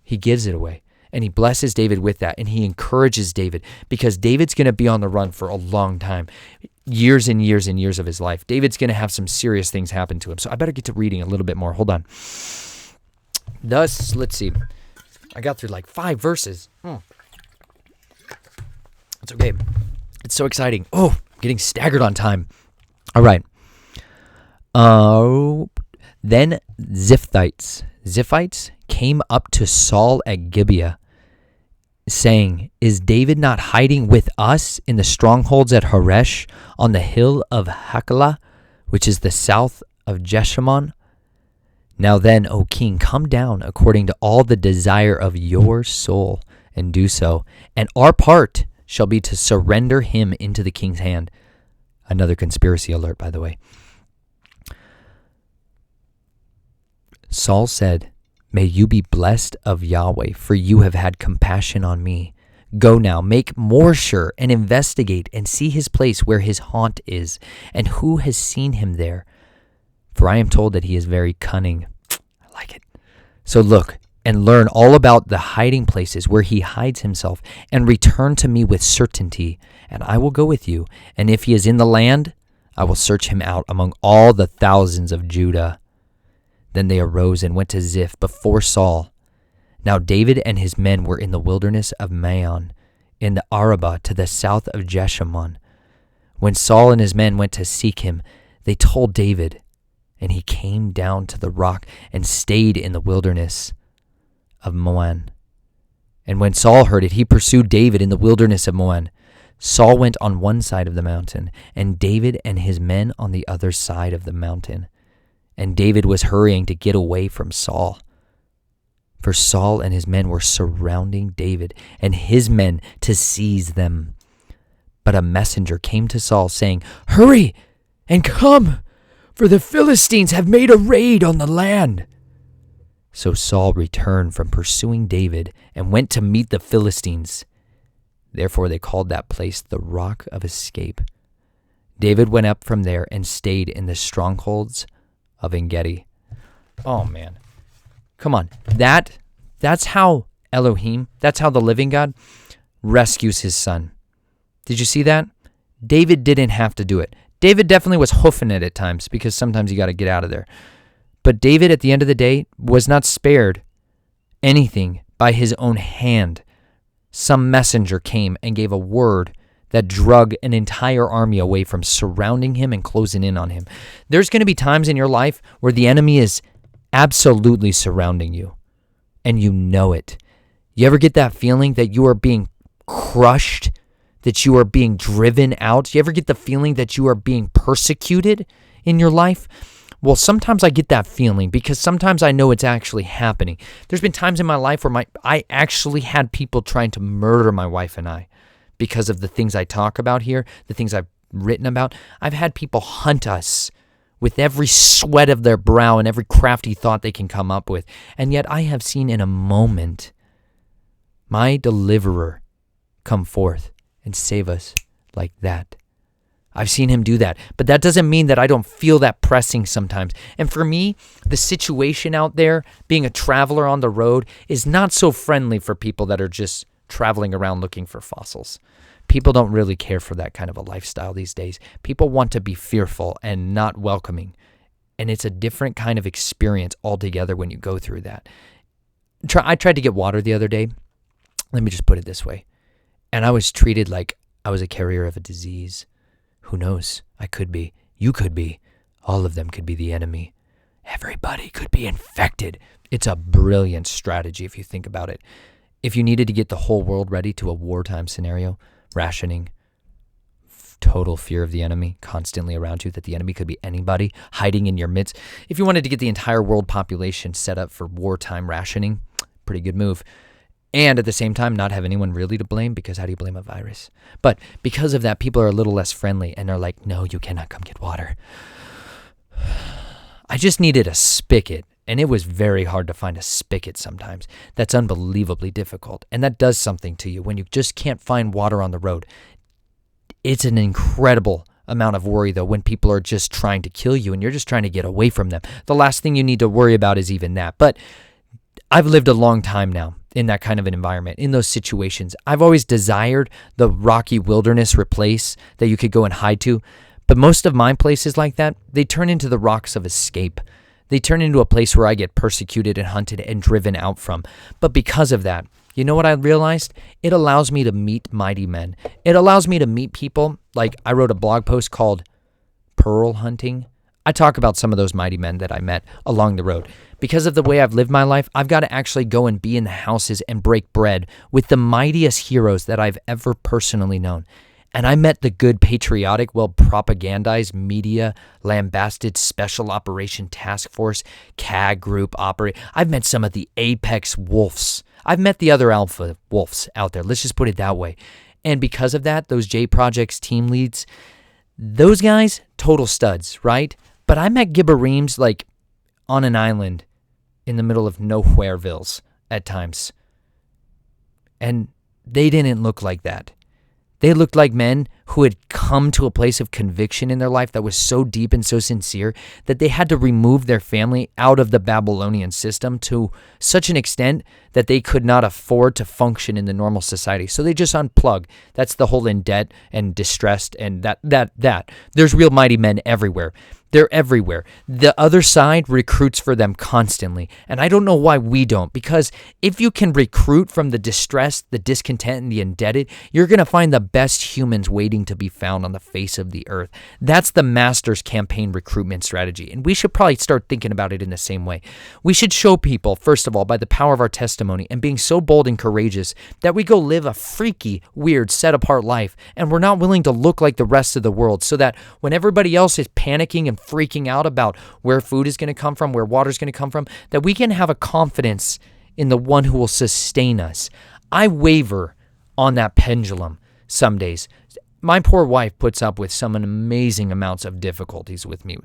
Speaker 1: He gives it away, and he blesses David with that, and he encourages David because David's going to be on the run for a long time, years and years and years of his life. David's going to have some serious things happen to him, so I better get to reading a little bit more. Hold on. Thus, let's see. I got through like 5 verses. It's okay. It's so exciting. Oh, I'm getting staggered on time. All right. Then Ziphites came up to Saul at Gibeah, saying, "Is David not hiding with us in the strongholds at Horesh on the hill of Hakilah, which is the south of Jeshimon? Now then, O king, come down according to all the desire of your soul, and do so. And our part shall be to surrender him into the king's hand." Another conspiracy alert, by the way. Saul said, "May you be blessed of Yahweh, for you have had compassion on me. Go now, make more sure, and investigate, and see his place where his haunt is, and who has seen him there. For I am told that he is very cunning." I like it. "So look and learn all about the hiding places where he hides himself, and return to me with certainty, and I will go with you. And if he is in the land, I will search him out among all the thousands of Judah." Then they arose and went to Ziph before Saul. Now David and his men were in the wilderness of Maon, in the Arabah to the south of Jeshimon. When Saul and his men went to seek him, they told David, and he came down to the rock and stayed in the wilderness of Maon. And when Saul heard it, he pursued David in the wilderness of Maon. Saul went on one side of the mountain, and David and his men on the other side of the mountain. And David was hurrying to get away from Saul. For Saul and his men were surrounding David and his men to seize them. But a messenger came to Saul saying, "Hurry and come, for the Philistines have made a raid on the land." So Saul returned from pursuing David and went to meet the Philistines. Therefore they called that place the Rock of Escape. David went up from there and stayed in the strongholds of En-gedi. Oh man. Come on. That's how Elohim, that's how the living God rescues his son. Did you see that? David didn't have to do it. David definitely was hoofing it at times because sometimes you got to get out of there. But David, at the end of the day, was not spared anything by his own hand. Some messenger came and gave a word that drug an entire army away from surrounding him and closing in on him. There's going to be times in your life where the enemy is absolutely surrounding you, and you know it. You ever get that feeling that you are being crushed, that you are being driven out? You ever get the feeling that you are being persecuted in your life? Well, sometimes I get that feeling because sometimes I know it's actually happening. There's been times in my life where I actually had people trying to murder my wife and I because of the things I talk about here, the things I've written about. I've had people hunt us with every sweat of their brow and every crafty thought they can come up with. And yet I have seen in a moment my deliverer come forth and save us like that. I've seen him do that, but that doesn't mean that I don't feel that pressing sometimes. And for me, the situation out there, being a traveler on the road, is not so friendly for people that are just traveling around looking for fossils. People don't really care for that kind of a lifestyle these days. People want to be fearful and not welcoming. And it's a different kind of experience altogether when you go through that. I tried to get water the other day. Let me just put it this way. And I was treated like I was a carrier of a disease. Who knows? I could be. You could be. All of them could be the enemy. Everybody could be infected. It's a brilliant strategy if you think about it. If you needed to get the whole world ready to a wartime scenario, rationing, total fear of the enemy constantly around you, that the enemy could be anybody hiding in your midst. If you wanted to get the entire world population set up for wartime rationing, pretty good move. And at the same time, not have anyone really to blame, because how do you blame a virus? But because of that, people are a little less friendly and they're like, no, you cannot come get water. I just needed a spigot, and it was very hard to find a spigot sometimes. That's unbelievably difficult. And that does something to you when you just can't find water on the road. It's an incredible amount of worry, though, when people are just trying to kill you and you're just trying to get away from them. The last thing you need to worry about is even that. But I've lived a long time now in that kind of an environment, in those situations. I've always desired the rocky wilderness place that you could go and hide to. But most of my places like that, they turn into the rocks of escape. They turn into a place where I get persecuted and hunted and driven out from. But because of that, you know what I realized? It allows me to meet mighty men. It allows me to meet people. Like, I wrote a blog post called Pearl Hunting. I talk about some of those mighty men that I met along the road. Because of the way I've lived my life, I've got to actually go and be in the houses and break bread with the mightiest heroes that I've ever personally known. And I met the good, patriotic, well-propagandized, media, lambasted Special Operation Task Force, CAG group operate. I've met some of the apex wolves. I've met the other alpha wolves out there. Let's just put it that way. And because of that, those J Projects team leads, those guys, total studs, right? But I met Gibborims like on an island in the middle of nowherevilles at times. And they didn't look like that. They looked like men who had come to a place of conviction in their life that was so deep and so sincere that they had to remove their family out of the Babylonian system to such an extent that they could not afford to function in the normal society. So they just unplug. That's the whole in debt and distressed and that. There's real mighty men everywhere. They're everywhere. The other side recruits for them constantly. And I don't know why we don't, because if you can recruit from the distressed, the discontent, and the indebted, you're going to find the best humans waiting to be found on the face of the earth. That's the master's campaign recruitment strategy. And we should probably start thinking about it in the same way. We should show people, first of all, by the power of our testimony and being so bold and courageous that we go live a freaky, weird, set-apart life, and we're not willing to look like the rest of the world, so that when everybody else is panicking and freaking out about where food is going to come from, where water is going to come from, that we can have a confidence in the one who will sustain us. I waver on that pendulum some days. My poor wife puts up with some amazing amounts of difficulties with me.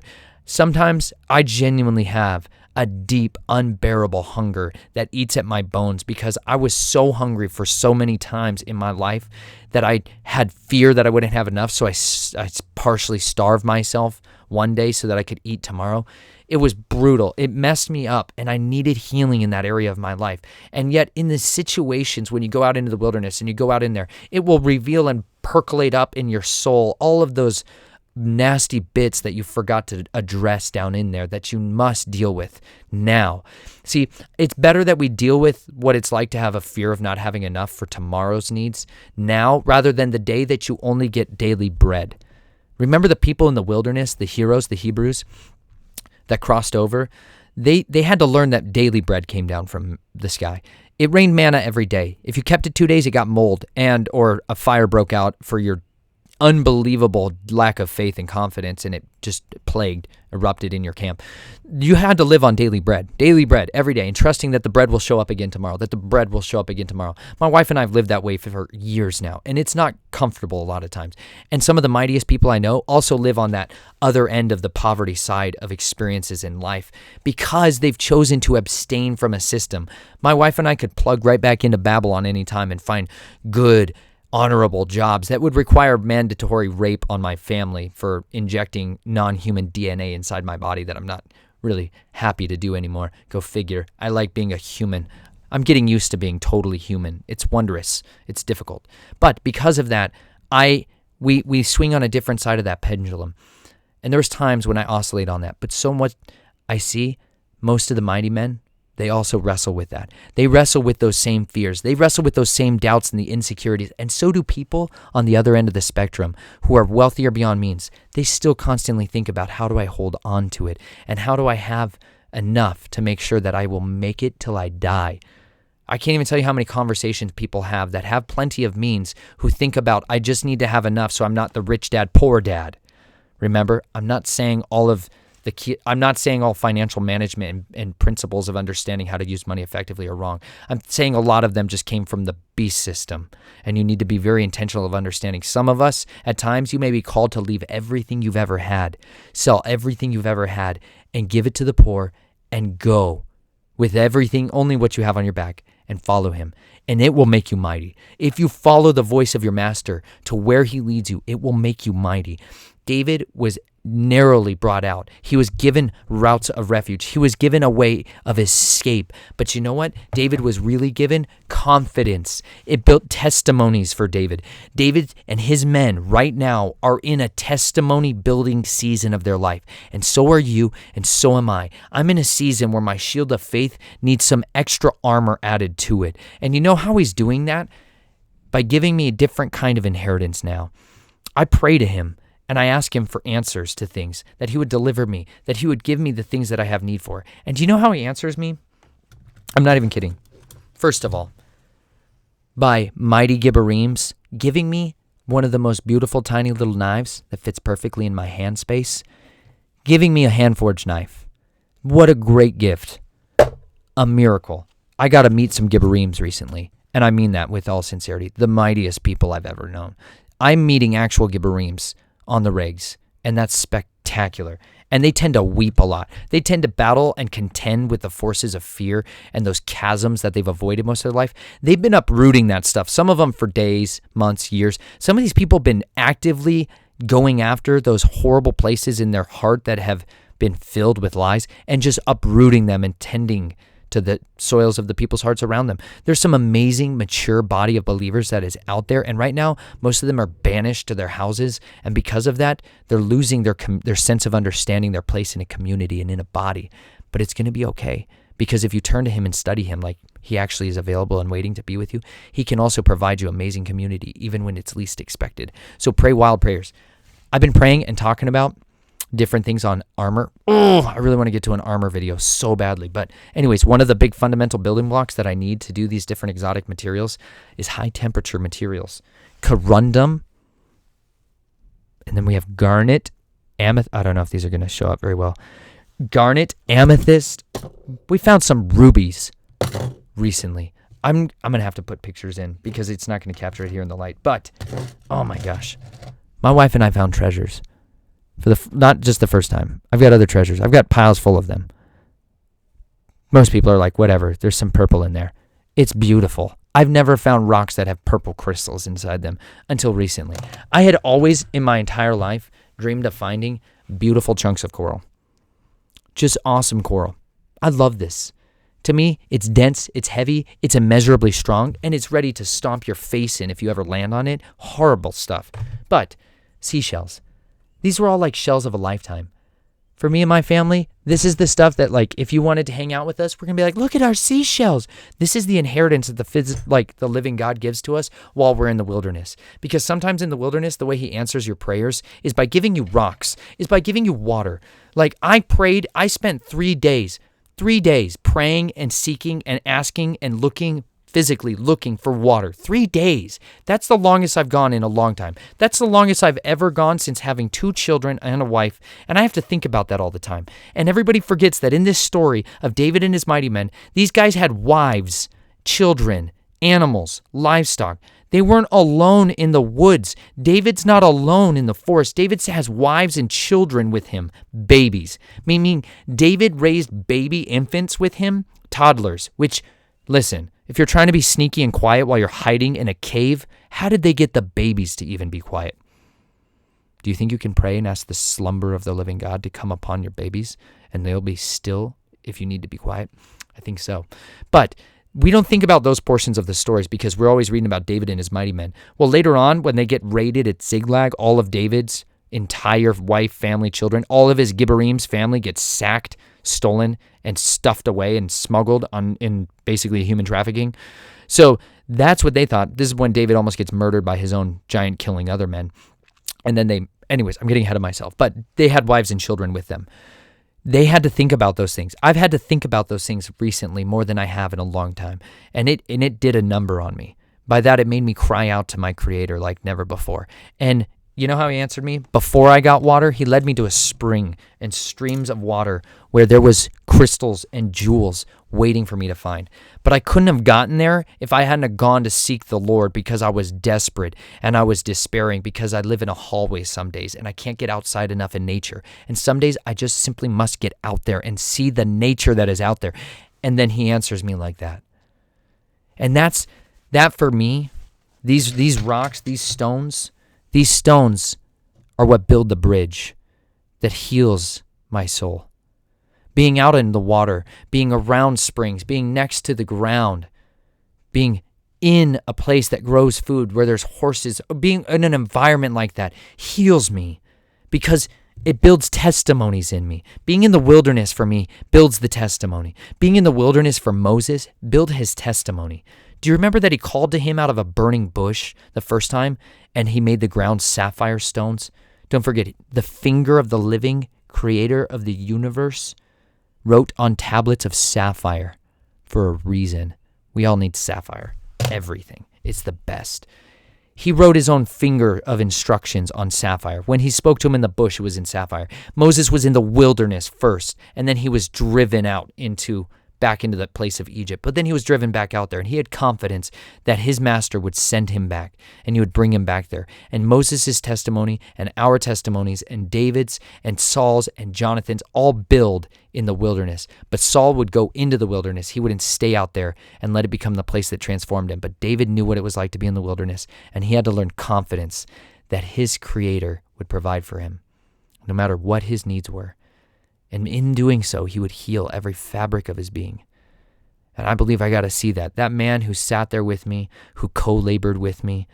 Speaker 1: Sometimes I genuinely have a deep, unbearable hunger that eats at my bones because I was so hungry for so many times in my life that I had fear that I wouldn't have enough, so I partially starved myself one day so that I could eat tomorrow. It was brutal. It messed me up, and I needed healing in that area of my life. And yet in the situations when you go out into the wilderness and you go out in there, it will reveal and percolate up in your soul all of those nasty bits that you forgot to address down in there that you must deal with now. See, it's better that we deal with what it's like to have a fear of not having enough for tomorrow's needs now, rather than the day that you only get daily bread. Remember the people in the wilderness, the heroes, the Hebrews that crossed over? They had to learn that daily bread came down from the sky. It rained manna every day. If you kept it 2 days, it got mold, or a fire broke out for your unbelievable lack of faith and confidence, and it just erupted in your camp. You had to live on daily bread every day, and trusting that the bread will show up again tomorrow, My wife and I have lived that way for years now, and it's not comfortable a lot of times. And some of the mightiest people I know also live on that other end of the poverty side of experiences in life because they've chosen to abstain from a system. My wife and I could plug right back into Babylon anytime and find good, honorable jobs that would require mandatory rape on my family for injecting non-human DNA inside my body that I'm not really happy to do anymore. Go figure. I like being a human. I'm getting used to being totally human. It's wondrous. It's difficult. But because of that, we swing on a different side of that pendulum. And there's times when I oscillate on that. But so much I see, most of the mighty men, they also wrestle with that. They wrestle with those same fears. They wrestle with those same doubts and the insecurities. And so do people on the other end of the spectrum who are wealthier beyond means. They still constantly think about, how do I hold on to it? And how do I have enough to make sure that I will make it till I die? I can't even tell you how many conversations people have that have plenty of means who think about, I just need to have enough so I'm not the rich dad, poor dad. Remember, I'm not saying all financial management and principles of understanding how to use money effectively are wrong. I'm saying a lot of them just came from the beast system, and you need to be very intentional of understanding. Some of us, at times, you may be called to leave everything you've ever had, sell everything you've ever had, and give it to the poor, and go with everything, only what you have on your back, and follow him. And it will make you mighty. If you follow the voice of your master to where he leads you, it will make you mighty. David was narrowly brought out. He was given routes of refuge. He was given a way of escape. But you know what? David was really given confidence. It built testimonies for David. David and his men right now are in a testimony building season of their life. And so are you, and so am I. I'm in a season where my shield of faith needs some extra armor added to it. And you know how he's doing that? By giving me a different kind of inheritance now. I pray to him. And I ask him for answers to things, that he would deliver me, that he would give me the things that I have need for. And do you know how he answers me? I'm not even kidding. First of all, by mighty Gibborims giving me one of the most beautiful tiny little knives that fits perfectly in my hand space, giving me a hand-forged knife. What a great gift. A miracle. I got to meet some Gibborims recently, and I mean that with all sincerity. The mightiest people I've ever known. I'm meeting actual Gibborims on the regs, and that's spectacular. And they tend to weep a lot. They tend to battle and contend with the forces of fear and those chasms that they've avoided most of their life. They've been uprooting that stuff, some of them for days, months, years. Some of these people have been actively going after those horrible places in their heart that have been filled with lies and just uprooting them and tending to the soils of the people's hearts around them. There's some amazing, mature body of believers that is out there. And right now, most of them are banished to their houses. And because of that, they're losing their sense of understanding their place in a community and in a body. But it's going to be okay. Because if you turn to him and study him like he actually is available and waiting to be with you, he can also provide you amazing community, even when it's least expected. So pray wild prayers. I've been praying and talking about different things on armor. Oh, I really want to get to an armor video so badly. But anyways, one of the big fundamental building blocks that I need to do these different exotic materials is high temperature materials. Corundum. And then we have garnet, amethyst. I don't know if these are going to show up very well. Garnet, amethyst. We found some rubies recently. I'm going to have to put pictures in because it's not going to capture it here in the light. But, oh my gosh. My wife and I found treasures. Not just the first time. I've got other treasures. I've got piles full of them. Most people are like, whatever, there's some purple in there. It's beautiful. I've never found rocks that have purple crystals inside them until recently. I had always, in my entire life, dreamed of finding beautiful chunks of coral. Just awesome coral. I love this. To me, it's dense, it's heavy, it's immeasurably strong, and it's ready to stomp your face in if you ever land on it. Horrible stuff. But seashells. These were all like shells of a lifetime. For me and my family, this is the stuff that, like, if you wanted to hang out with us, we're going to be like, look at our seashells. This is the inheritance that the living God gives to us while we're in the wilderness. Because sometimes in the wilderness, the way he answers your prayers is by giving you rocks, is by giving you water. Like, I spent 3 days praying and seeking and asking and physically looking for water. 3 days. That's the longest I've gone in a long time. That's the longest I've ever gone since having 2 children and a wife, and I have to think about that all the time. And everybody forgets that in this story of David and his mighty men, these guys had wives, children, animals, livestock. They weren't alone in the woods. David's not alone in the forest. David has wives and children with him, babies. Meaning David raised baby infants with him, toddlers, which, listen, if you're trying to be sneaky and quiet while you're hiding in a cave, how did they get the babies to even be quiet? Do you think you can pray and ask the slumber of the living God to come upon your babies and they'll be still if you need to be quiet? I think so. But we don't think about those portions of the stories because we're always reading about David and his mighty men. Well, later on, when they get raided at Ziklag, all of David's entire wife, family, children, all of his Gibborim's family gets sacked, stolen, and stuffed away and smuggled in basically human trafficking. So that's what they thought. This is when David almost gets murdered by his own giant killing other men. And then anyways, I'm getting ahead of myself, but they had wives and children with them. They had to think about those things. I've had to think about those things recently more than I have in a long time. And it did a number on me. By that, it made me cry out to my Creator like never before. And you know how he answered me? Before I got water, he led me to a spring and streams of water where there was crystals and jewels waiting for me to find. But I couldn't have gotten there if I hadn't have gone to seek the Lord because I was desperate and I was despairing because I live in a hallway some days and I can't get outside enough in nature. And some days I just simply must get out there and see the nature that is out there. And then he answers me like that. And that for me, these rocks, these stones are what build the bridge that heals my soul. Being out in the water, being around springs, being next to the ground, being in a place that grows food where there's horses, being in an environment like that heals me because it builds testimonies in me. Being in the wilderness for me builds the testimony. Being in the wilderness for Moses built his testimony. Do you remember that he called to him out of a burning bush the first time and he made the ground sapphire stones? Don't forget, the finger of the living creator of the universe wrote on tablets of sapphire for a reason. We all need sapphire. Everything. It's the best. He wrote his own finger of instructions on sapphire. When he spoke to him in the bush, it was in sapphire. Moses was in the wilderness first, and then he was driven out back into the place of Egypt. But then he was driven back out there, and he had confidence that his master would send him back, and he would bring him back there. And Moses' testimony and our testimonies and David's and Saul's and Jonathan's all build in the wilderness. But Saul would go into the wilderness. He wouldn't stay out there and let it become the place that transformed him. But David knew what it was like to be in the wilderness, and he had to learn confidence that his Creator would provide for him, no matter what his needs were. And in doing so, he would heal every fabric of his being. And I believe I got to see that. That man who sat there with me, who co-labored with me,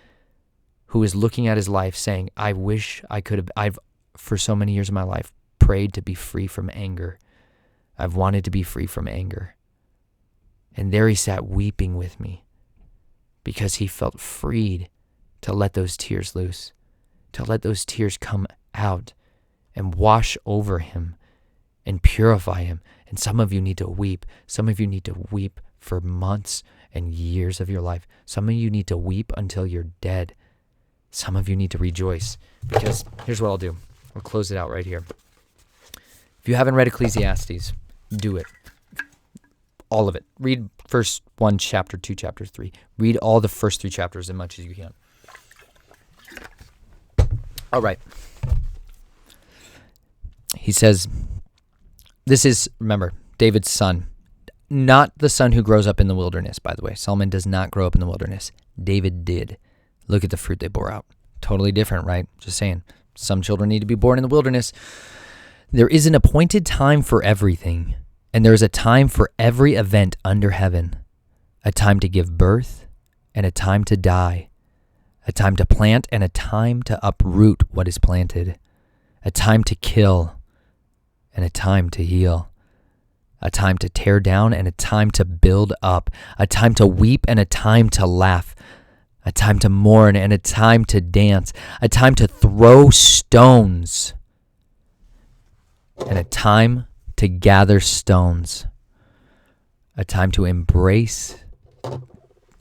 Speaker 1: who is looking at his life saying, I wish I could have, I've, for so many years of my life, prayed to be free from anger. I've wanted to be free from anger. And there he sat weeping with me because he felt freed to let those tears loose, to let those tears come out and wash over him and purify him. And some of you need to weep. Some of you need to weep for months and years of your life. Some of you need to weep until you're dead. Some of you need to rejoice, because here's what I'll do. I'll close it out right here. If you haven't read Ecclesiastes, do it. All of it. Read first 1 chapter, 2 chapters, 3. Read all the first 3 chapters as much as you can. All right. He says, this is, remember, David's son. Not the son who grows up in the wilderness, by the way. Solomon does not grow up in the wilderness. David did. Look at the fruit they bore out. Totally different, right? Just saying. Some children need to be born in the wilderness. There is an appointed time for everything, and there is a time for every event under heaven. A time to give birth and a time to die. A time to plant and a time to uproot what is planted. A time to kill and a time to heal. A time to tear down and a time to build up. A time to weep and a time to laugh. A time to mourn and a time to dance. A time to throw stones and a time to gather stones. A time to embrace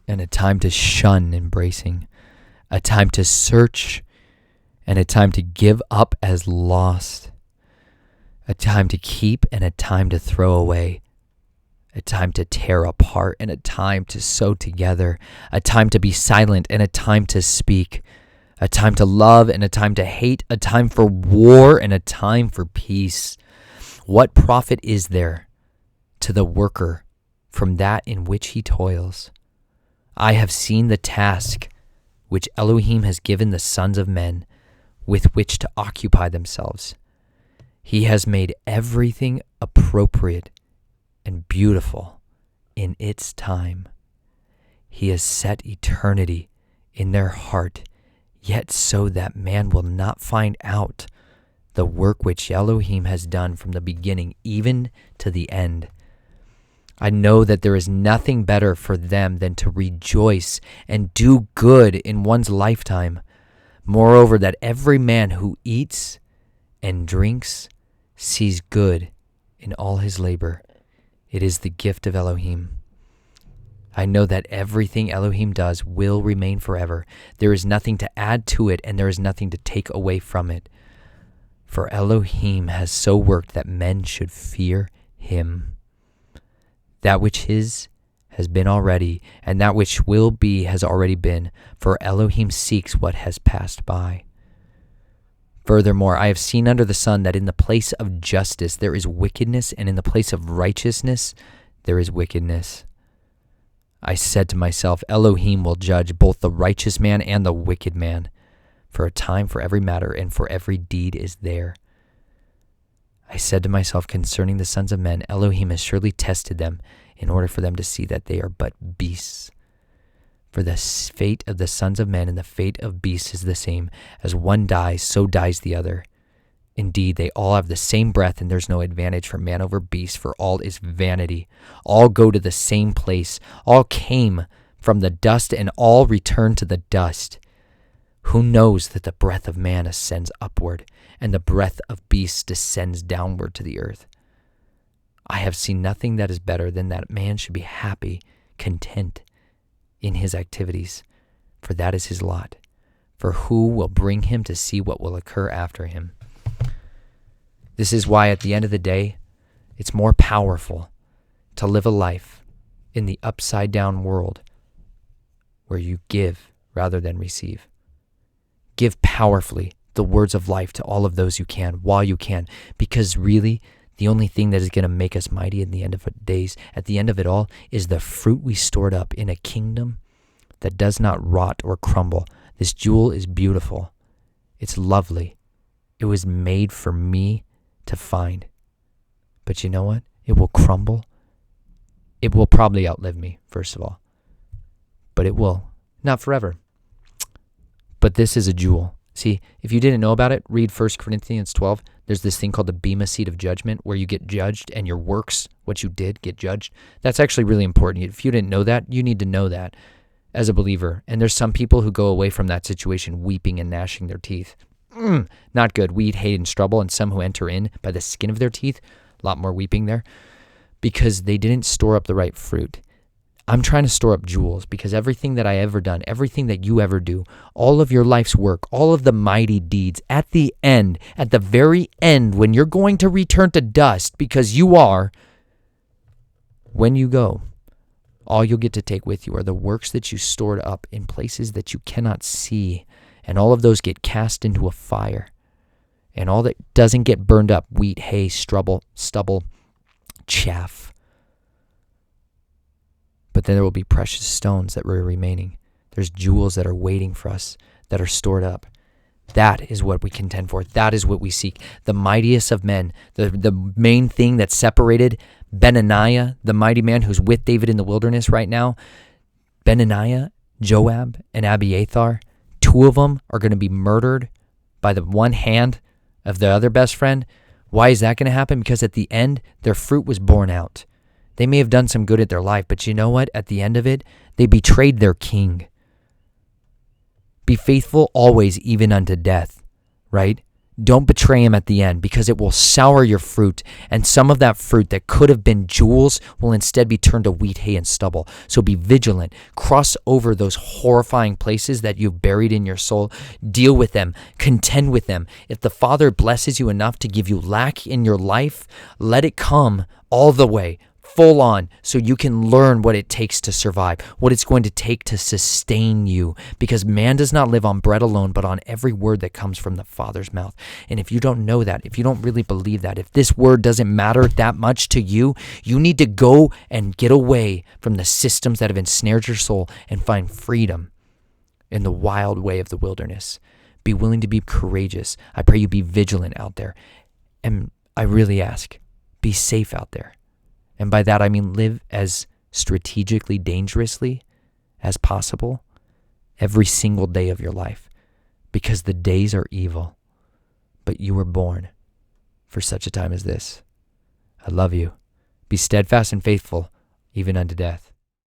Speaker 1: and a time to shun embracing. A time to search and a time to give up as lost. A time to keep and a time to throw away. A time to tear apart and a time to sew together. A time to be silent and a time to speak. A time to love and a time to hate. A time for war and a time for peace. What profit is there to the worker from that in which he toils? I have seen the task which Elohim has given the sons of men with which to occupy themselves. He has made everything appropriate and beautiful in its time. He has set eternity in their heart, yet so that man will not find out the work which Elohim has done from the beginning even to the end. I know that there is nothing better for them than to rejoice and do good in one's lifetime. Moreover, that every man who eats and drinks sees good in all his labor. It is the gift of Elohim. I know that everything Elohim does will remain forever. There is nothing to add to it, and there is nothing to take away from it. For Elohim has so worked that men should fear him. That which is has been already, and that which will be has already been, for Elohim seeks what has passed by. Furthermore, I have seen under the sun that in the place of justice there is wickedness, and in the place of righteousness there is wickedness. I said to myself, Elohim will judge both the righteous man and the wicked man, for a time for every matter and for every deed is there. I said to myself concerning the sons of men, Elohim has surely tested them in order for them to see that they are but beasts. For the fate of the sons of men and the fate of beasts is the same. As one dies, so dies the other. Indeed, they all have the same breath, and there's no advantage for man over beast, for all is vanity. All go to the same place. All came from the dust, and all return to the dust. Who knows that the breath of man ascends upward, and the breath of beasts descends downward to the earth? I have seen nothing that is better than that man should be happy, content in his activities, for that is his lot. For who will bring him to see what will occur after him? This is why at the end of the day, it's more powerful to live a life in the upside down world where you give rather than receive. Give powerfully the words of life to all of those you can while you can, because really the only thing that is going to make us mighty at the end of days, at the end of it all, is the fruit we stored up in a kingdom that does not rot or crumble. This jewel is beautiful. It's lovely. It was made for me to find. But you know what? It will crumble. It will probably outlive me, first of all. But it will. Not forever. But this is a jewel. See, if you didn't know about it, read 1 Corinthians 12. There's this thing called the bema seat of judgment where you get judged and your works, what you did, get judged. That's actually really important. If you didn't know that, you need to know that as a believer. And there's some people who go away from that situation weeping and gnashing their teeth. Not good. Weed, hate, and stubble. And some who enter in by the skin of their teeth, a lot more weeping there, because they didn't store up the right fruit. I'm trying to store up jewels because everything that I ever done, everything that you ever do, all of your life's work, all of the mighty deeds, at the end, at the very end, when you're going to return to dust, because you are, when you go, all you'll get to take with you are the works that you stored up in places that you cannot see. And all of those get cast into a fire. And all that doesn't get burned up, wheat, hay, stubble, chaff. But then there will be precious stones that were remaining. There's jewels that are waiting for us, that are stored up. That is what we contend for. That is what we seek. The mightiest of men, the main thing that separated Benaniah, the mighty man who's with David in the wilderness right now, Benaniah, Joab, and Abiathar, two of them are going to be murdered by the one hand of the other best friend. Why is that going to happen? Because at the end, their fruit was borne out. They may have done some good at their life, but you know what? At the end of it, they betrayed their king. Be faithful always, even unto death, right? Don't betray him at the end because it will sour your fruit. And some of that fruit that could have been jewels will instead be turned to wheat, hay, and stubble. So be vigilant. Cross over those horrifying places that you've buried in your soul. Deal with them. Contend with them. If the Father blesses you enough to give you lack in your life, let it come all the way, full on, so you can learn what it takes to survive, what it's going to take to sustain you, because man does not live on bread alone, but on every word that comes from the Father's mouth. And if you don't know that, if you don't really believe that, if this word doesn't matter that much to you, you need to go and get away from the systems that have ensnared your soul and find freedom in the wild way of the wilderness. Be willing to be courageous. I pray you be vigilant out there. And I really ask, be safe out there. And by that, I mean live as strategically dangerously as possible every single day of your life, because the days are evil, but you were born for such a time as this. I love you. Be steadfast and faithful, even unto death.